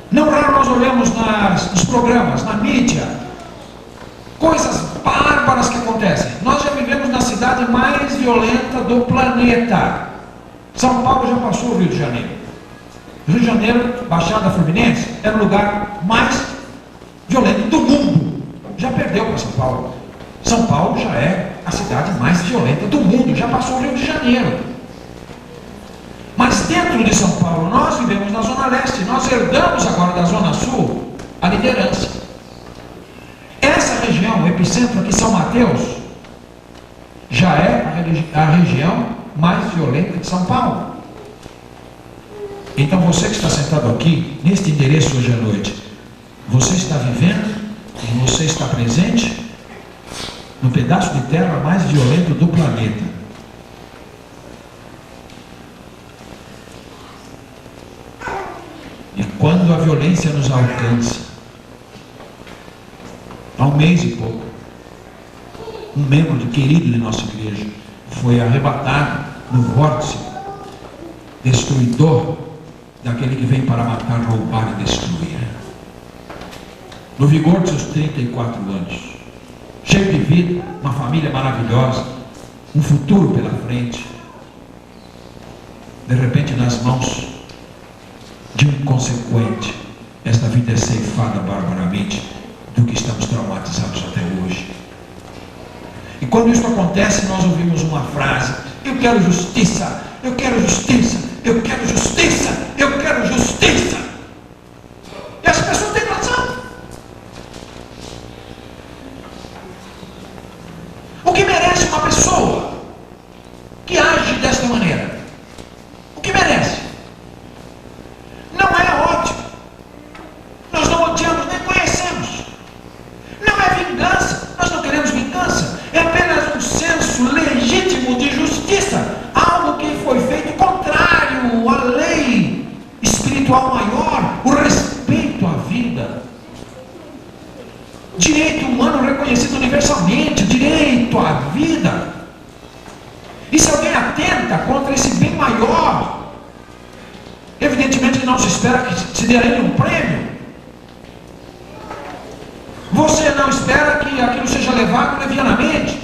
Não raro nós olhamos nos programas, na mídia, coisas bárbaras que acontecem. Nós já vivemos na cidade mais violenta do planeta. São Paulo já passou o Rio de Janeiro. Rio de Janeiro, Baixada Fluminense, era o lugar mais violento do mundo. Já perdeu para São Paulo. São Paulo já é a cidade mais violenta do mundo. Já passou o Rio de Janeiro. Mas dentro de São Paulo, nós vivemos na Zona Leste. Nós herdamos agora da Zona Sul a liderança. Essa região, o epicentro aqui, São Mateus, já é a região mais violenta de São Paulo. Então você que está sentado aqui, neste endereço hoje à noite, você está vivendo e você está presente no pedaço de terra mais violento do planeta. E quando a violência nos alcança, há um mês e pouco, um membro querido de nossa igreja foi arrebatado no vórtice destruidor daquele que vem para matar, roubar e destruir. No vigor de seus 34 anos, cheio de vida, uma família maravilhosa, um futuro pela frente, de repente nas mãos de um inconsequente, esta vida é ceifada barbaramente, do que estamos traumatizados até hoje. E quando isso acontece, nós ouvimos uma frase: eu quero justiça, eu quero justiça, eu quero justiça, eu quero justiça. E as pessoas têm razão. O que merece uma pessoa que age desta maneira? O que merece? Não é ódio. Nós não odiamos nem conhecemos. Não é vingança. Nós não queremos vingança. É apenas um senso legítimo de justiça. Algo que foi feito contrário à lei espiritual maior, o respeito à vida. Direito humano reconhecido universalmente, direito à vida. E se alguém atenta contra esse bem maior, evidentemente que não se espera que se dê a ele um prêmio. Você não espera que aquilo seja levado levianamente.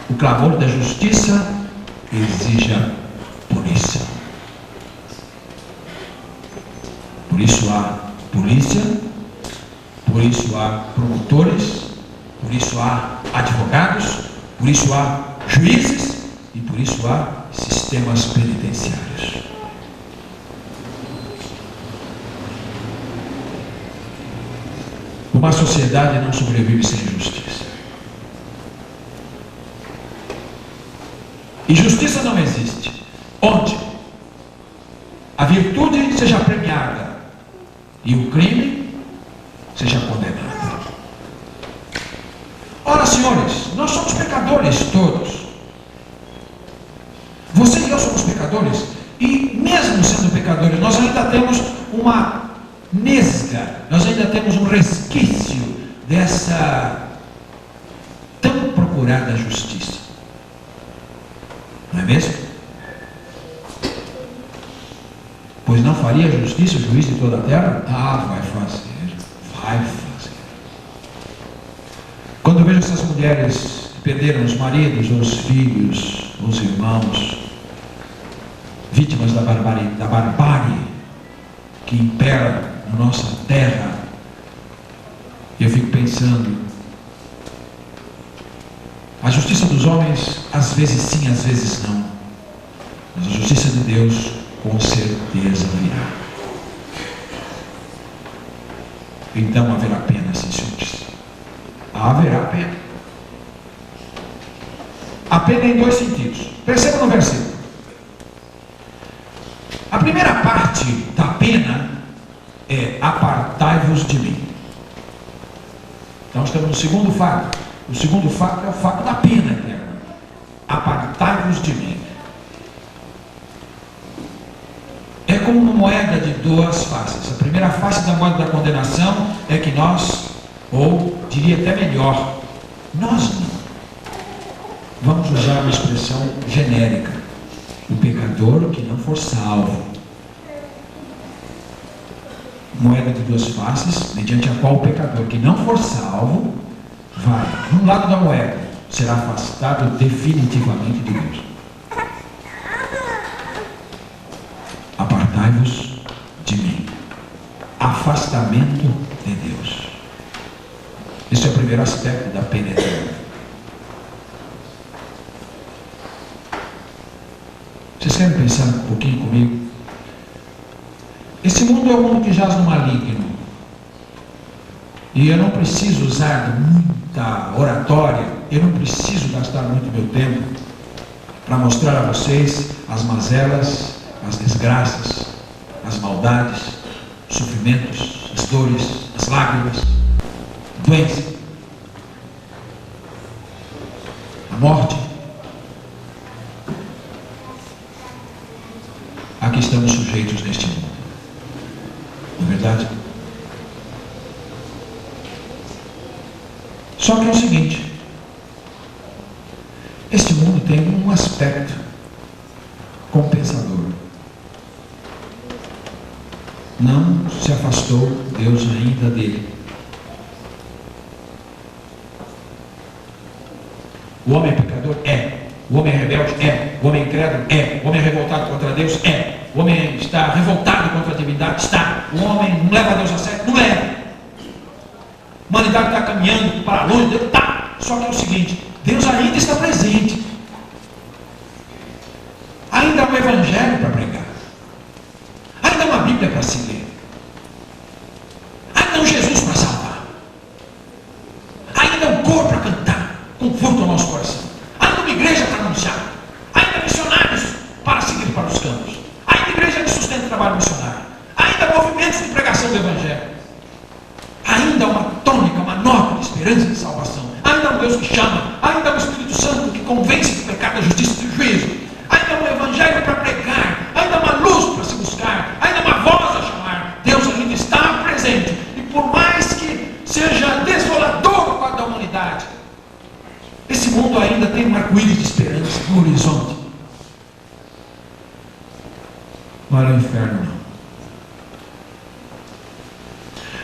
O clamor da justiça exige a polícia. Por isso há polícia, por isso há promotores, por isso há advogados, por isso há juízes e por isso há sistemas penitenciários. Uma sociedade não sobrevive sem justiça. E justiça não existe onde a virtude seja premiada e o crime seja condenado. Ora, senhores, nós somos pecadores todos. Você e eu somos pecadores. E mesmo sendo pecadores, nós ainda temos uma nesga, nós ainda temos um resquício dessa tão procurada justiça. Não é mesmo? Pois não faria justiça o juiz de toda a terra? Ah, vai fazer. Vai fazer. Quando eu vejo essas mulheres que perderam os maridos, os filhos, os irmãos, vítimas da barbárie que impera na nossa terra, eu fico pensando, a justiça dos homens às vezes sim, às vezes não, mas a justiça de Deus com certeza virá. Então haverá pena, sim, senhores. Haverá pena. A pena em dois sentidos. Perceba no versículo. parte da pena é apartai-vos de mim. Então estamos no segundo fato. O segundo fato é o fato da pena eterna. Apartai-vos de mim. É como uma moeda de duas faces. A primeira face da moeda da condenação é que nós, ou diria até melhor, nós não. Vamos usar uma expressão genérica. O pecador que não for salvo. Moeda de duas faces, mediante a qual o pecador que não for salvo, vai, num lado da moeda, será afastado definitivamente de Deus. Apartai-vos de mim. Afastamento de Deus. Esse é o primeiro aspecto da pena eterna. Vocês querem pensar um pouquinho comigo? Esse mundo é um mundo que jaz no maligno. E eu não preciso usar de muita oratória, eu não preciso gastar muito meu tempo para mostrar a vocês as mazelas, as desgraças, as maldades, os sofrimentos, as dores, as lágrimas, a doença, a morte, a que estamos sujeitos neste mundo. Não é verdade? Só que é o seguinte, este mundo tem um aspecto compensador. Não se afastou Deus ainda dele. O homem é pecador? É. O homem é rebelde? É. O homem é incrédulo? É. O homem é revoltado contra Deus? É. O homem está revoltado contra a divindade? Está. O homem não leva Deus a sério? Não leva. A humanidade está caminhando para longe de Deus? Está. Só que é o seguinte, Deus ainda está presente. Ainda há um evangelho para pregar. Ainda há uma Bíblia para se ler. Ainda há um Jesus para salvar. Ainda há um coro para cantar. Conforto ao nosso coração. Ainda uma igreja para anunciar. Ainda missionários para seguir para os campos. Ainda igreja que sustenta o trabalho missionário. Ainda movimentos de pregação do evangelho. Ainda uma tônica, uma nota de esperança e de salvação. Ainda um Deus que chama. Ainda um Espírito Santo que convence do pecado, da justiça e do juízo. Ainda um evangelho para pregar. Ainda uma luz para se buscar. Ainda uma voz a chamar. Deus ainda está presente. E por mais que seja desolador o quadro da humanidade, esse mundo ainda tem um arco-íris de esperança no horizonte. Mas no inferno não.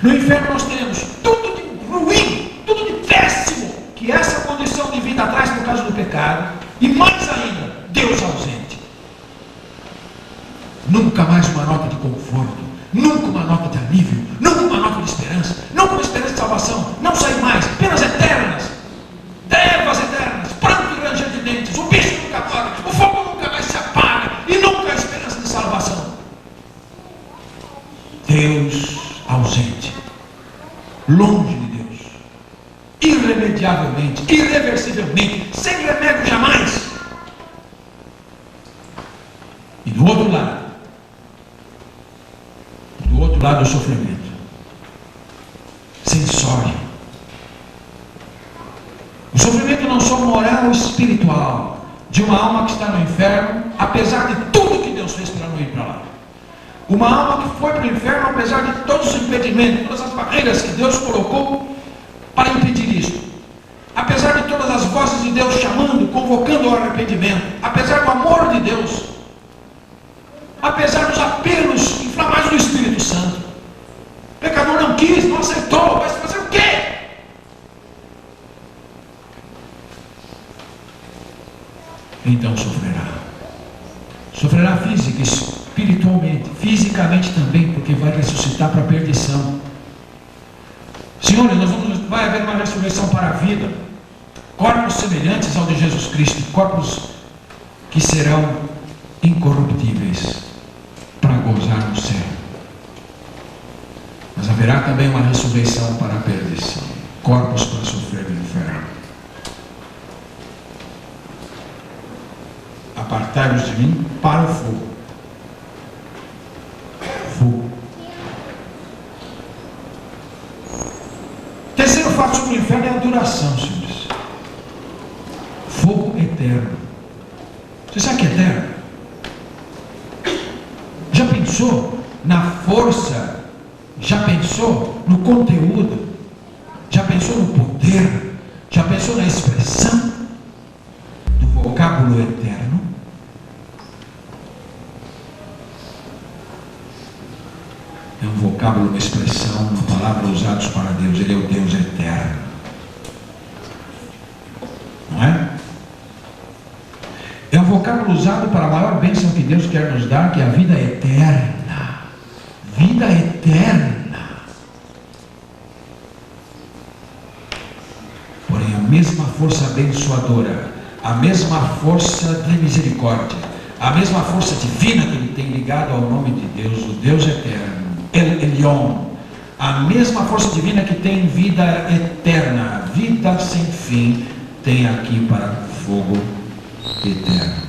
No inferno nós temos tudo de ruim, tudo de péssimo que essa condição de vida traz por causa do pecado, e mais ainda, Deus ausente. Nunca mais uma nota de conforto, nunca uma nota de alívio, nunca uma nota de esperança, nunca uma esperança de salvação, não sai mais, penas eternas, trevas eternas, pranto e ranger de dentes, o bicho nunca morre, o fogo nunca mais se apaga, e nunca a esperança de salvação. Deus ausente, longe de Deus, irremediavelmente, irreversivelmente, sem remédio jamais. E do outro lado o sofrimento sensório. O sofrimento não só moral e espiritual de uma alma que está no inferno, apesar de tudo que Deus fez para não ir para lá. Uma alma que foi para o inferno, apesar de todos os impedimentos, todas as barreiras que Deus colocou para impedir isso. Apesar de todas as vozes de Deus chamando, convocando ao arrependimento. Apesar do amor de Deus. Apesar dos apelos inflamados do Espírito Santo. O pecador não quis, não aceitou, vai fazer o quê? Então sofrerá. Sofrerá física, espiritualmente, fisicamente também, porque vai ressuscitar para a perdição. Senhores, vai haver uma ressurreição para a vida, corpos semelhantes ao de Jesus Cristo, corpos que serão incorruptíveis para gozar no céu. Mas haverá também uma ressurreição para a perdição, corpos para sofrer no inferno. Apartai-vos de mim para o fogo. inferno é a duração, senhores. Fogo eterno. Você sabe o que é eterno? Já pensou na força? Já pensou no conteúdo? Já pensou no poder? Já pensou na expressão do vocábulo eterno? É um vocábulo, uma expressão, uma palavra usados para Deus. Ele é o Deus eterno. Não é? É um vocábulo usado para a maior bênção que Deus quer nos dar, que é a vida eterna. Vida eterna. Porém, a mesma força abençoadora, a mesma força de misericórdia, a mesma força divina que ele tem ligado ao nome de Deus, o Deus eterno, El Elyon, a mesma força divina que tem vida eterna, vida sem fim, tem aqui para fogo eterno.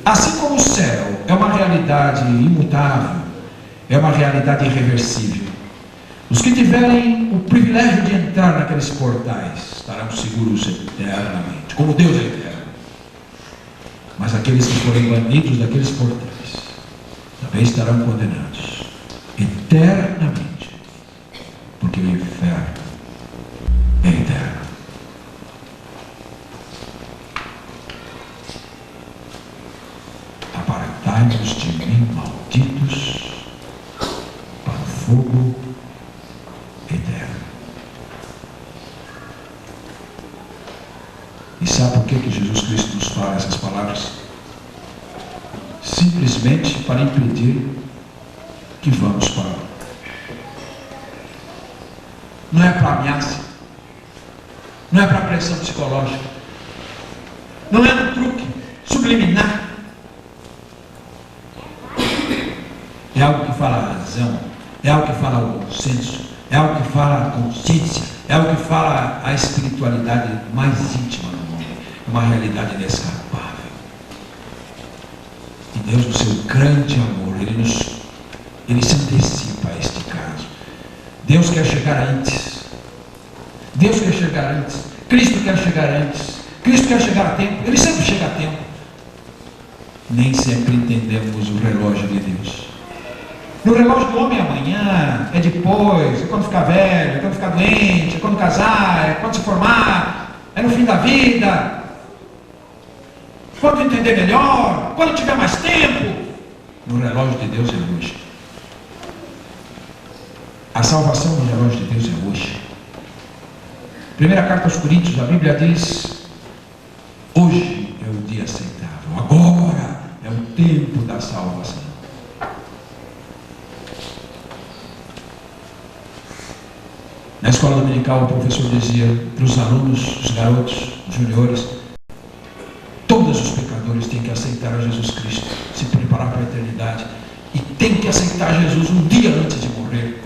Assim como o céu é uma realidade imutável, é uma realidade irreversível, os que tiverem o privilégio de entrar naqueles portais estarão seguros eternamente, como Deus é eterno. Mas aqueles que forem banidos daqueles portais também estarão condenados eternamente, porque o inferno é eterno. Apartai-vos de mim, malditos, para o fogo eterno. E sabe por que Jesus Cristo nos fala essas palavras? Simplesmente para impedir que vamos para lá. Não é para ameaça, não é para pressão psicológica, não é um truque subliminar. É algo que fala a razão, é algo que fala o bom senso, é algo que fala a consciência, é algo que fala a espiritualidade mais íntima do homem, uma realidade inescapável. E Deus, no seu grande amor, Ele se antecipa a este caso. Deus quer chegar antes. Deus quer chegar antes. Cristo quer chegar antes. Cristo quer chegar a tempo. Ele sempre chega a tempo. Nem sempre entendemos o relógio de Deus. No relógio do homem amanhã, é depois, é quando ficar velho, é quando ficar doente, é quando casar, é quando se formar, é no fim da vida, quando entender melhor, quando tiver mais tempo. No relógio de Deus é hoje. A salvação no relógio de Deus é hoje. Primeira carta aos Coríntios, a Bíblia diz: hoje é o dia aceitável, agora é o tempo da salvação. Na escola dominical, o professor dizia para os alunos, os garotos, os juniores: todos os pecadores têm que aceitar a Jesus Cristo, se preparar para a eternidade, e têm que aceitar Jesus um dia antes de morrer.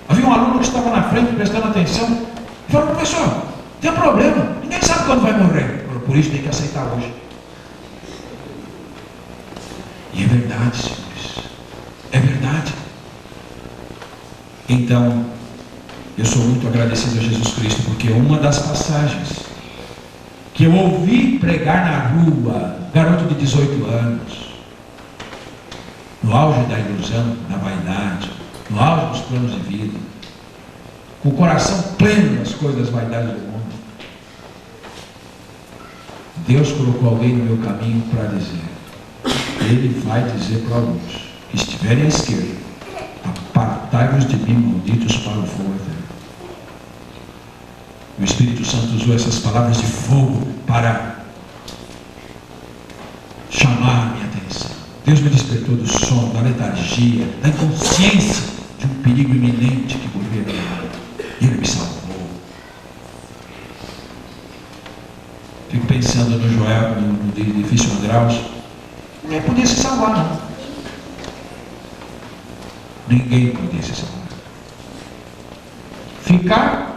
Havia um aluno que estava na frente prestando atenção e falou: professor, tem um problema, ninguém sabe quando vai morrer. Falou: por isso tem que aceitar hoje. E é verdade, senhores, é verdade. Então, eu sou muito agradecido a Jesus Cristo, porque uma das passagens que eu ouvi pregar na rua, garoto de 18 anos, no auge da ilusão, da vaidade, no auge dos planos de vida, com o coração pleno das coisas das vaidades do mundo, Deus colocou alguém no meu caminho para dizer: Ele vai dizer para alguns que estiverem à esquerda: apartai-vos de mim, malditos, para o fogo eterno. O Espírito Santo usou essas palavras de fogo para chamar a minha atenção. Deus me despertou do sono, da letargia, da inconsciência de um perigo iminente que governa. E Ele me salvou. Fico pensando no Joel, no edifício Andraus. Ninguém podia se salvar, não. Ninguém podia se salvar. Ficar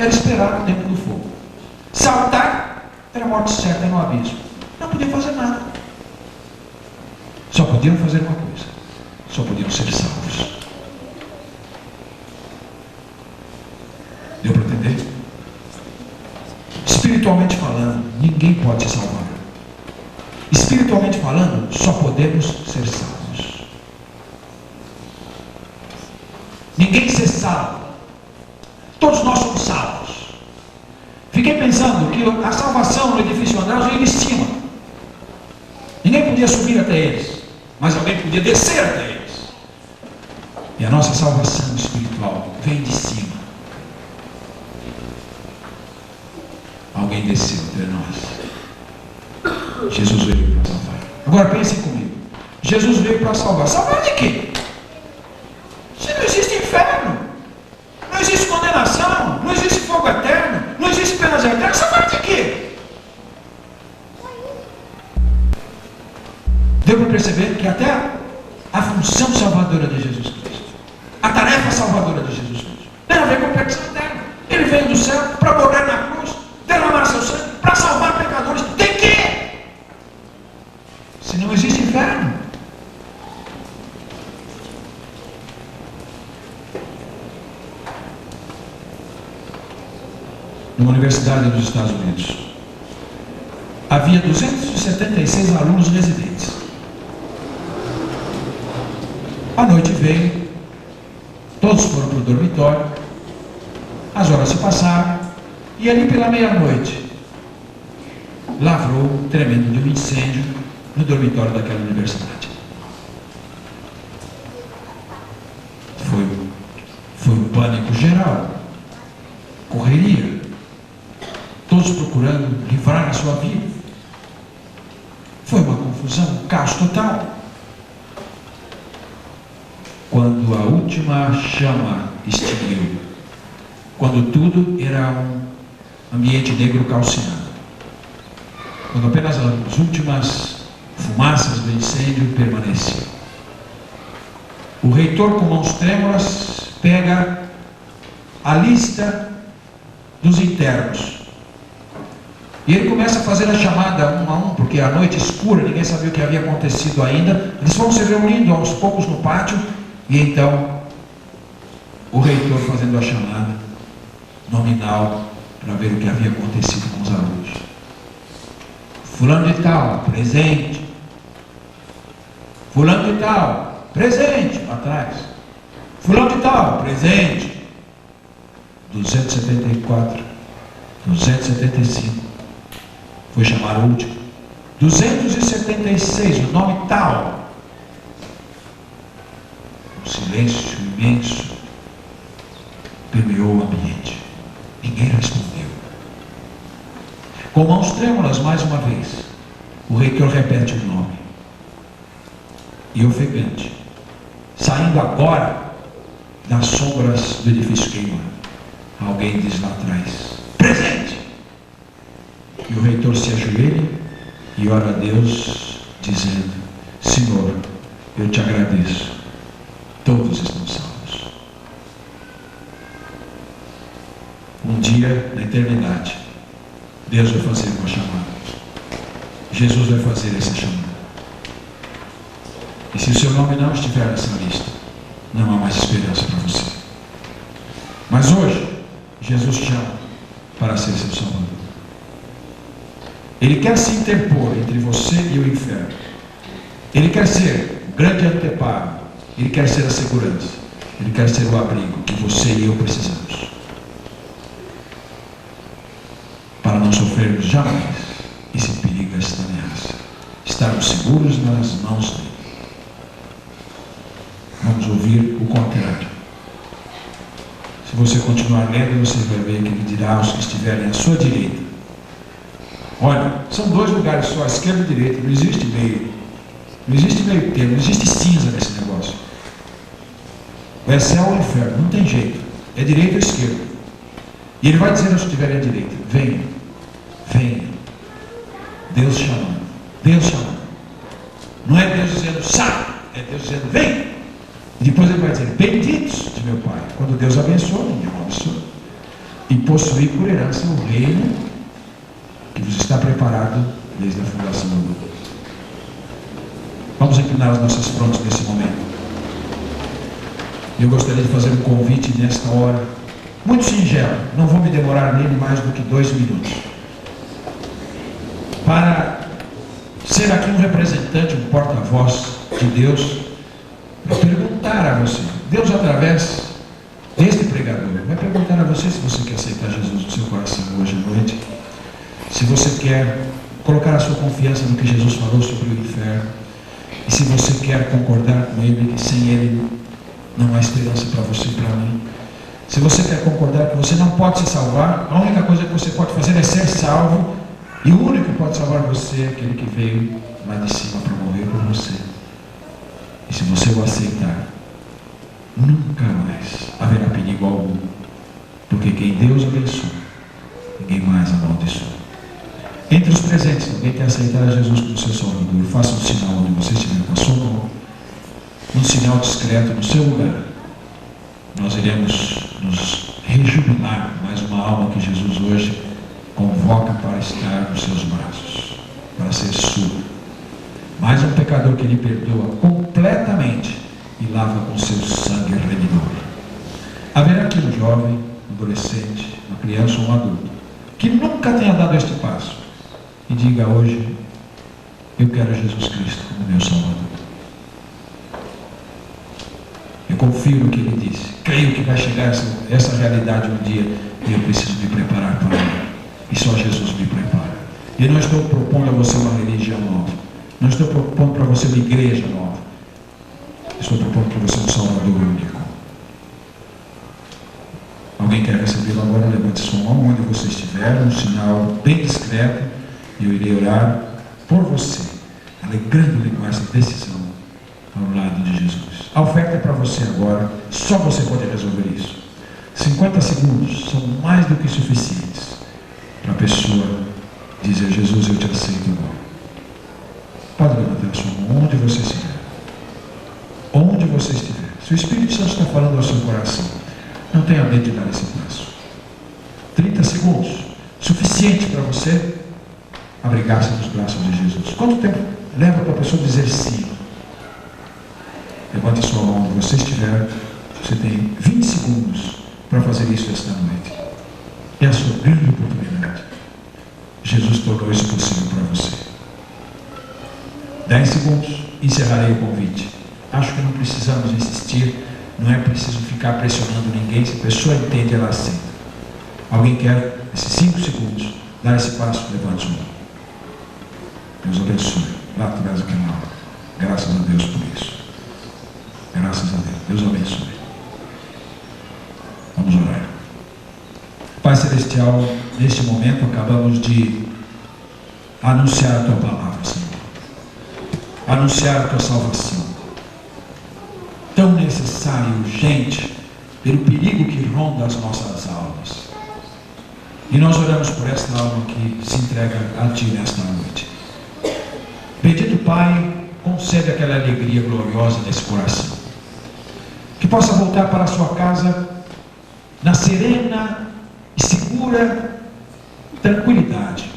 era esperar o tempo do fogo. Saltar era a morte certa no abismo. Não podia fazer nada. Só podiam fazer uma coisa: só podiam ser salvos. espiritualmente falando, ninguém pode se salvar. Espiritualmente falando, só podemos ser salvos. Ninguém ser salvo. Todos nós somos salvos. Fiquei pensando que a salvação no edifício André veio de cima. Ninguém podia subir até eles, mas alguém podia descer até eles. E a nossa salvação espiritual vem de cima. Alguém desceu entre nós. Jesus veio para salvar. Agora pensem comigo. Jesus veio para salvar. Salvar de quê? Se não existe inferno, não existe condenação, não existe fogo eterno, não existe penas eternas, salvar de quê? Deu para perceber que até a função salvadora de Jesus Cristo, a tarefa salvadora de Jesus Cristo, tem a ver com a perfeição eterna. Ele veio do céu para morrer na cruz, derramar seu sangue, para salvar pecadores. De quê? Se não existe inferno. Numa universidade dos Estados Unidos, havia 276 alunos residentes. A noite veio, todos foram para o dormitório, as horas se passaram, e ali pela meia-noite, lavrou um tremendo de um incêndio no dormitório daquela universidade. Foi um pânico geral, correria, todos procurando livrar a sua vida. Foi uma confusão, um caos total. Quando a última chama extinguiu, quando tudo era um ambiente negro calcinado, quando apenas as últimas fumaças do incêndio permaneciam, o reitor, com mãos trêmulas, pega a lista dos internos e ele começa a fazer a chamada um a um, porque a noite escura, ninguém sabia o que havia acontecido ainda. Eles vão se reunindo aos poucos no pátio, e então o reitor fazendo a chamada nominal para ver o que havia acontecido com os alunos. Fulano de tal, presente. Fulano de tal, presente, lá atrás. Fulano de tal, presente. 274, 275. Foi chamar o último. 276, o nome tal. Um silêncio imenso permeou o ambiente. Ninguém respondeu. Com mãos trêmulas, mais uma vez, o reitor repete o nome. E ofegante, saindo agora das sombras do edifício queimando, alguém diz lá atrás: presente! E o reitor se ajoelha e ora a Deus, dizendo: Senhor, eu te agradeço, todos estão salvos. Um dia, na eternidade, Deus vai fazer uma chamada. Jesus vai fazer essa chamada. E se o seu nome não estiver nessa lista, não há mais esperança para você. Mas hoje, Jesus chama para ser seu Salvador. Ele quer se interpor entre você e o inferno. Ele quer ser o grande anteparo. Ele quer ser a segurança. Ele quer ser o abrigo que você e eu precisamos, para não sofrermos jamais esse perigo, esta ameaça. Estarmos seguros nas mãos dele. Vamos ouvir o contrário. Se você continuar lendo, você vai ver que ele dirá aos que estiverem à sua direita: olha, são dois lugares só, esquerda e direita, não existe meio. Não existe meio termo, não existe cinza nesse negócio. Ou é céu ou inferno, não tem jeito. É direita ou esquerda. E ele vai dizer aos que estiverem à direita: venha, venha. Deus chamando, Deus chamando. Não é Deus dizendo sai, é Deus dizendo vem. E depois ele vai dizer: benditos de meu Pai. Quando Deus abençoa, ninguém abençoa. E possuir por herança o reino que vos está preparado desde a fundação do mundo. Vamos inclinar as nossas frontes nesse momento. Eu gostaria de fazer um convite nesta hora, muito singelo, não vou me demorar nele mais do que 2 minutos. para ser aqui um representante, um porta-voz de Deus, para perguntar a você. Deus, através deste pregador, vai perguntar a você se você quer aceitar Jesus no seu coração hoje à noite, se você quer colocar a sua confiança no que Jesus falou sobre o inferno, e se você quer concordar com Ele, que sem Ele não há esperança para você e para mim. Se você quer concordar que você não pode se salvar, a única coisa que você pode fazer é ser salvo, e o único que pode salvar você é aquele que veio lá de cima para morrer por você. E se você o aceitar, nunca mais haverá perigo algum, porque quem Deus abençoa, ninguém mais amaldiçoa. Entre os presentes, alguém quer aceitar a Jesus como seu Salvador, faça um sinal onde você estiver com a sua mão, um sinal discreto no seu lugar. Nós iremos nos rejubilar com mais uma alma que Jesus hoje convoca para estar nos seus braços, para ser sua. Mais um pecador que Ele perdoa completamente e lava com seu sangue remidor. Haverá aqui um jovem, um adolescente, uma criança ou um adulto que nunca tenha dado este passo e diga hoje: eu quero Jesus Cristo como meu Salvador. Eu confio no que Ele disse, creio que vai chegar essa realidade um dia e eu preciso me preparar para ela. E só Jesus me prepara. E não estou propondo a você uma religião nova, não estou propondo para você uma igreja nova, estou propondo para você um Salvador único. Alguém quer recebê-lo agora? Levante sua mão onde você estiver, um sinal bem discreto, e eu irei orar por você, alegrando-lhe com essa decisão ao lado de Jesus. A oferta é para você agora, só você pode resolver isso. 50 segundos são mais do que suficientes para a pessoa dizer: Jesus, eu te aceito agora. Pode levantar a sua mão onde você estiver. Onde você estiver. Se o Espírito Santo está falando ao seu coração, não tenha medo de dar esse passo. 30 segundos, suficiente para você abrigar-se nos braços de Jesus. Quanto tempo leva para a pessoa dizer sim? Levante sua mão onde você estiver. Você tem 20 segundos para fazer isso esta noite. É a sua grande oportunidade. Jesus tornou isso possível para você. 10 segundos, encerrarei o convite. Acho que não precisamos insistir, não é preciso ficar pressionando ninguém. Se a pessoa entende, ela aceita. Alguém quer, esses 5 segundos, dar esse passo? Levante sua mão. Deus abençoe. Lá atrás aquela aula. Graças a Deus por isso. Graças a Deus. Deus abençoe. Vamos orar. Pai Celestial, neste momento acabamos de anunciar a Tua palavra, Senhor. Anunciar a Tua salvação. Tão necessário e urgente pelo perigo que ronda as nossas almas. E nós oramos por esta alma que se entrega a Ti nesta noite. Bendito Pai, concede aquela alegria gloriosa nesse coração. Que possa voltar para a sua casa na serena e segura tranquilidade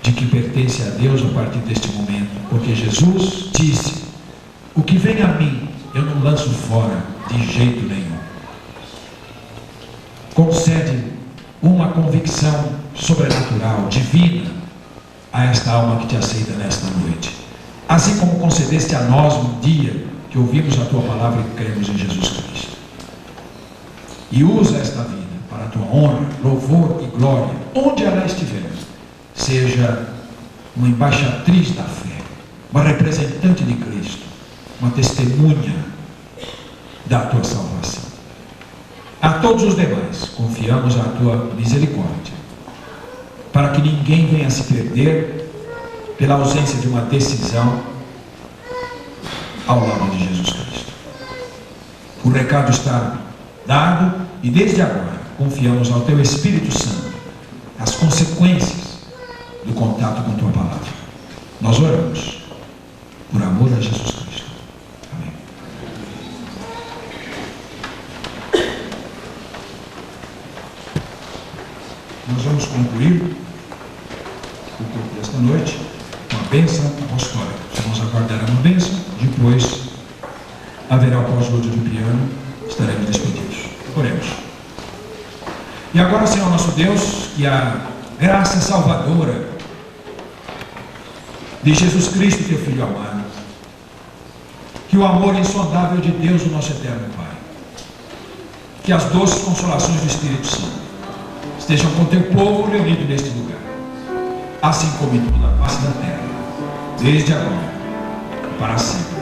de que pertence a Deus a partir deste momento. Porque Jesus disse: o que vem a mim, eu não lanço fora de jeito nenhum. Concede uma convicção sobrenatural, divina, a esta alma que te aceita nesta noite. Assim como concedeste a nós um dia que ouvimos a Tua palavra e cremos em Jesus Cristo. E usa esta vida para a Tua honra, louvor e glória, onde ela estiver. Seja uma embaixatriz da fé, uma representante de Cristo, uma testemunha da Tua salvação. A todos os demais, confiamos a Tua misericórdia, para que ninguém venha se perder pela ausência de uma decisão ao lado de Jesus Cristo. O recado está dado e desde agora confiamos ao Teu Espírito Santo as consequências do contato com Tua palavra. Nós oramos por amor a Jesus Cristo. Amém. Nós vamos concluir o culto desta noite com a bênção apostólica. Vamos aguardar uma bênção, depois haverá o pós-lúdio do piano, estaremos despedidos. Oremos. E agora, Senhor nosso Deus, que a graça salvadora de Jesus Cristo, teu Filho amado, que o amor insondável de Deus, o nosso eterno Pai, que as doces consolações do Espírito Santo estejam com teu povo reunido neste lugar, assim como em toda a face da terra, desde agora e para sempre.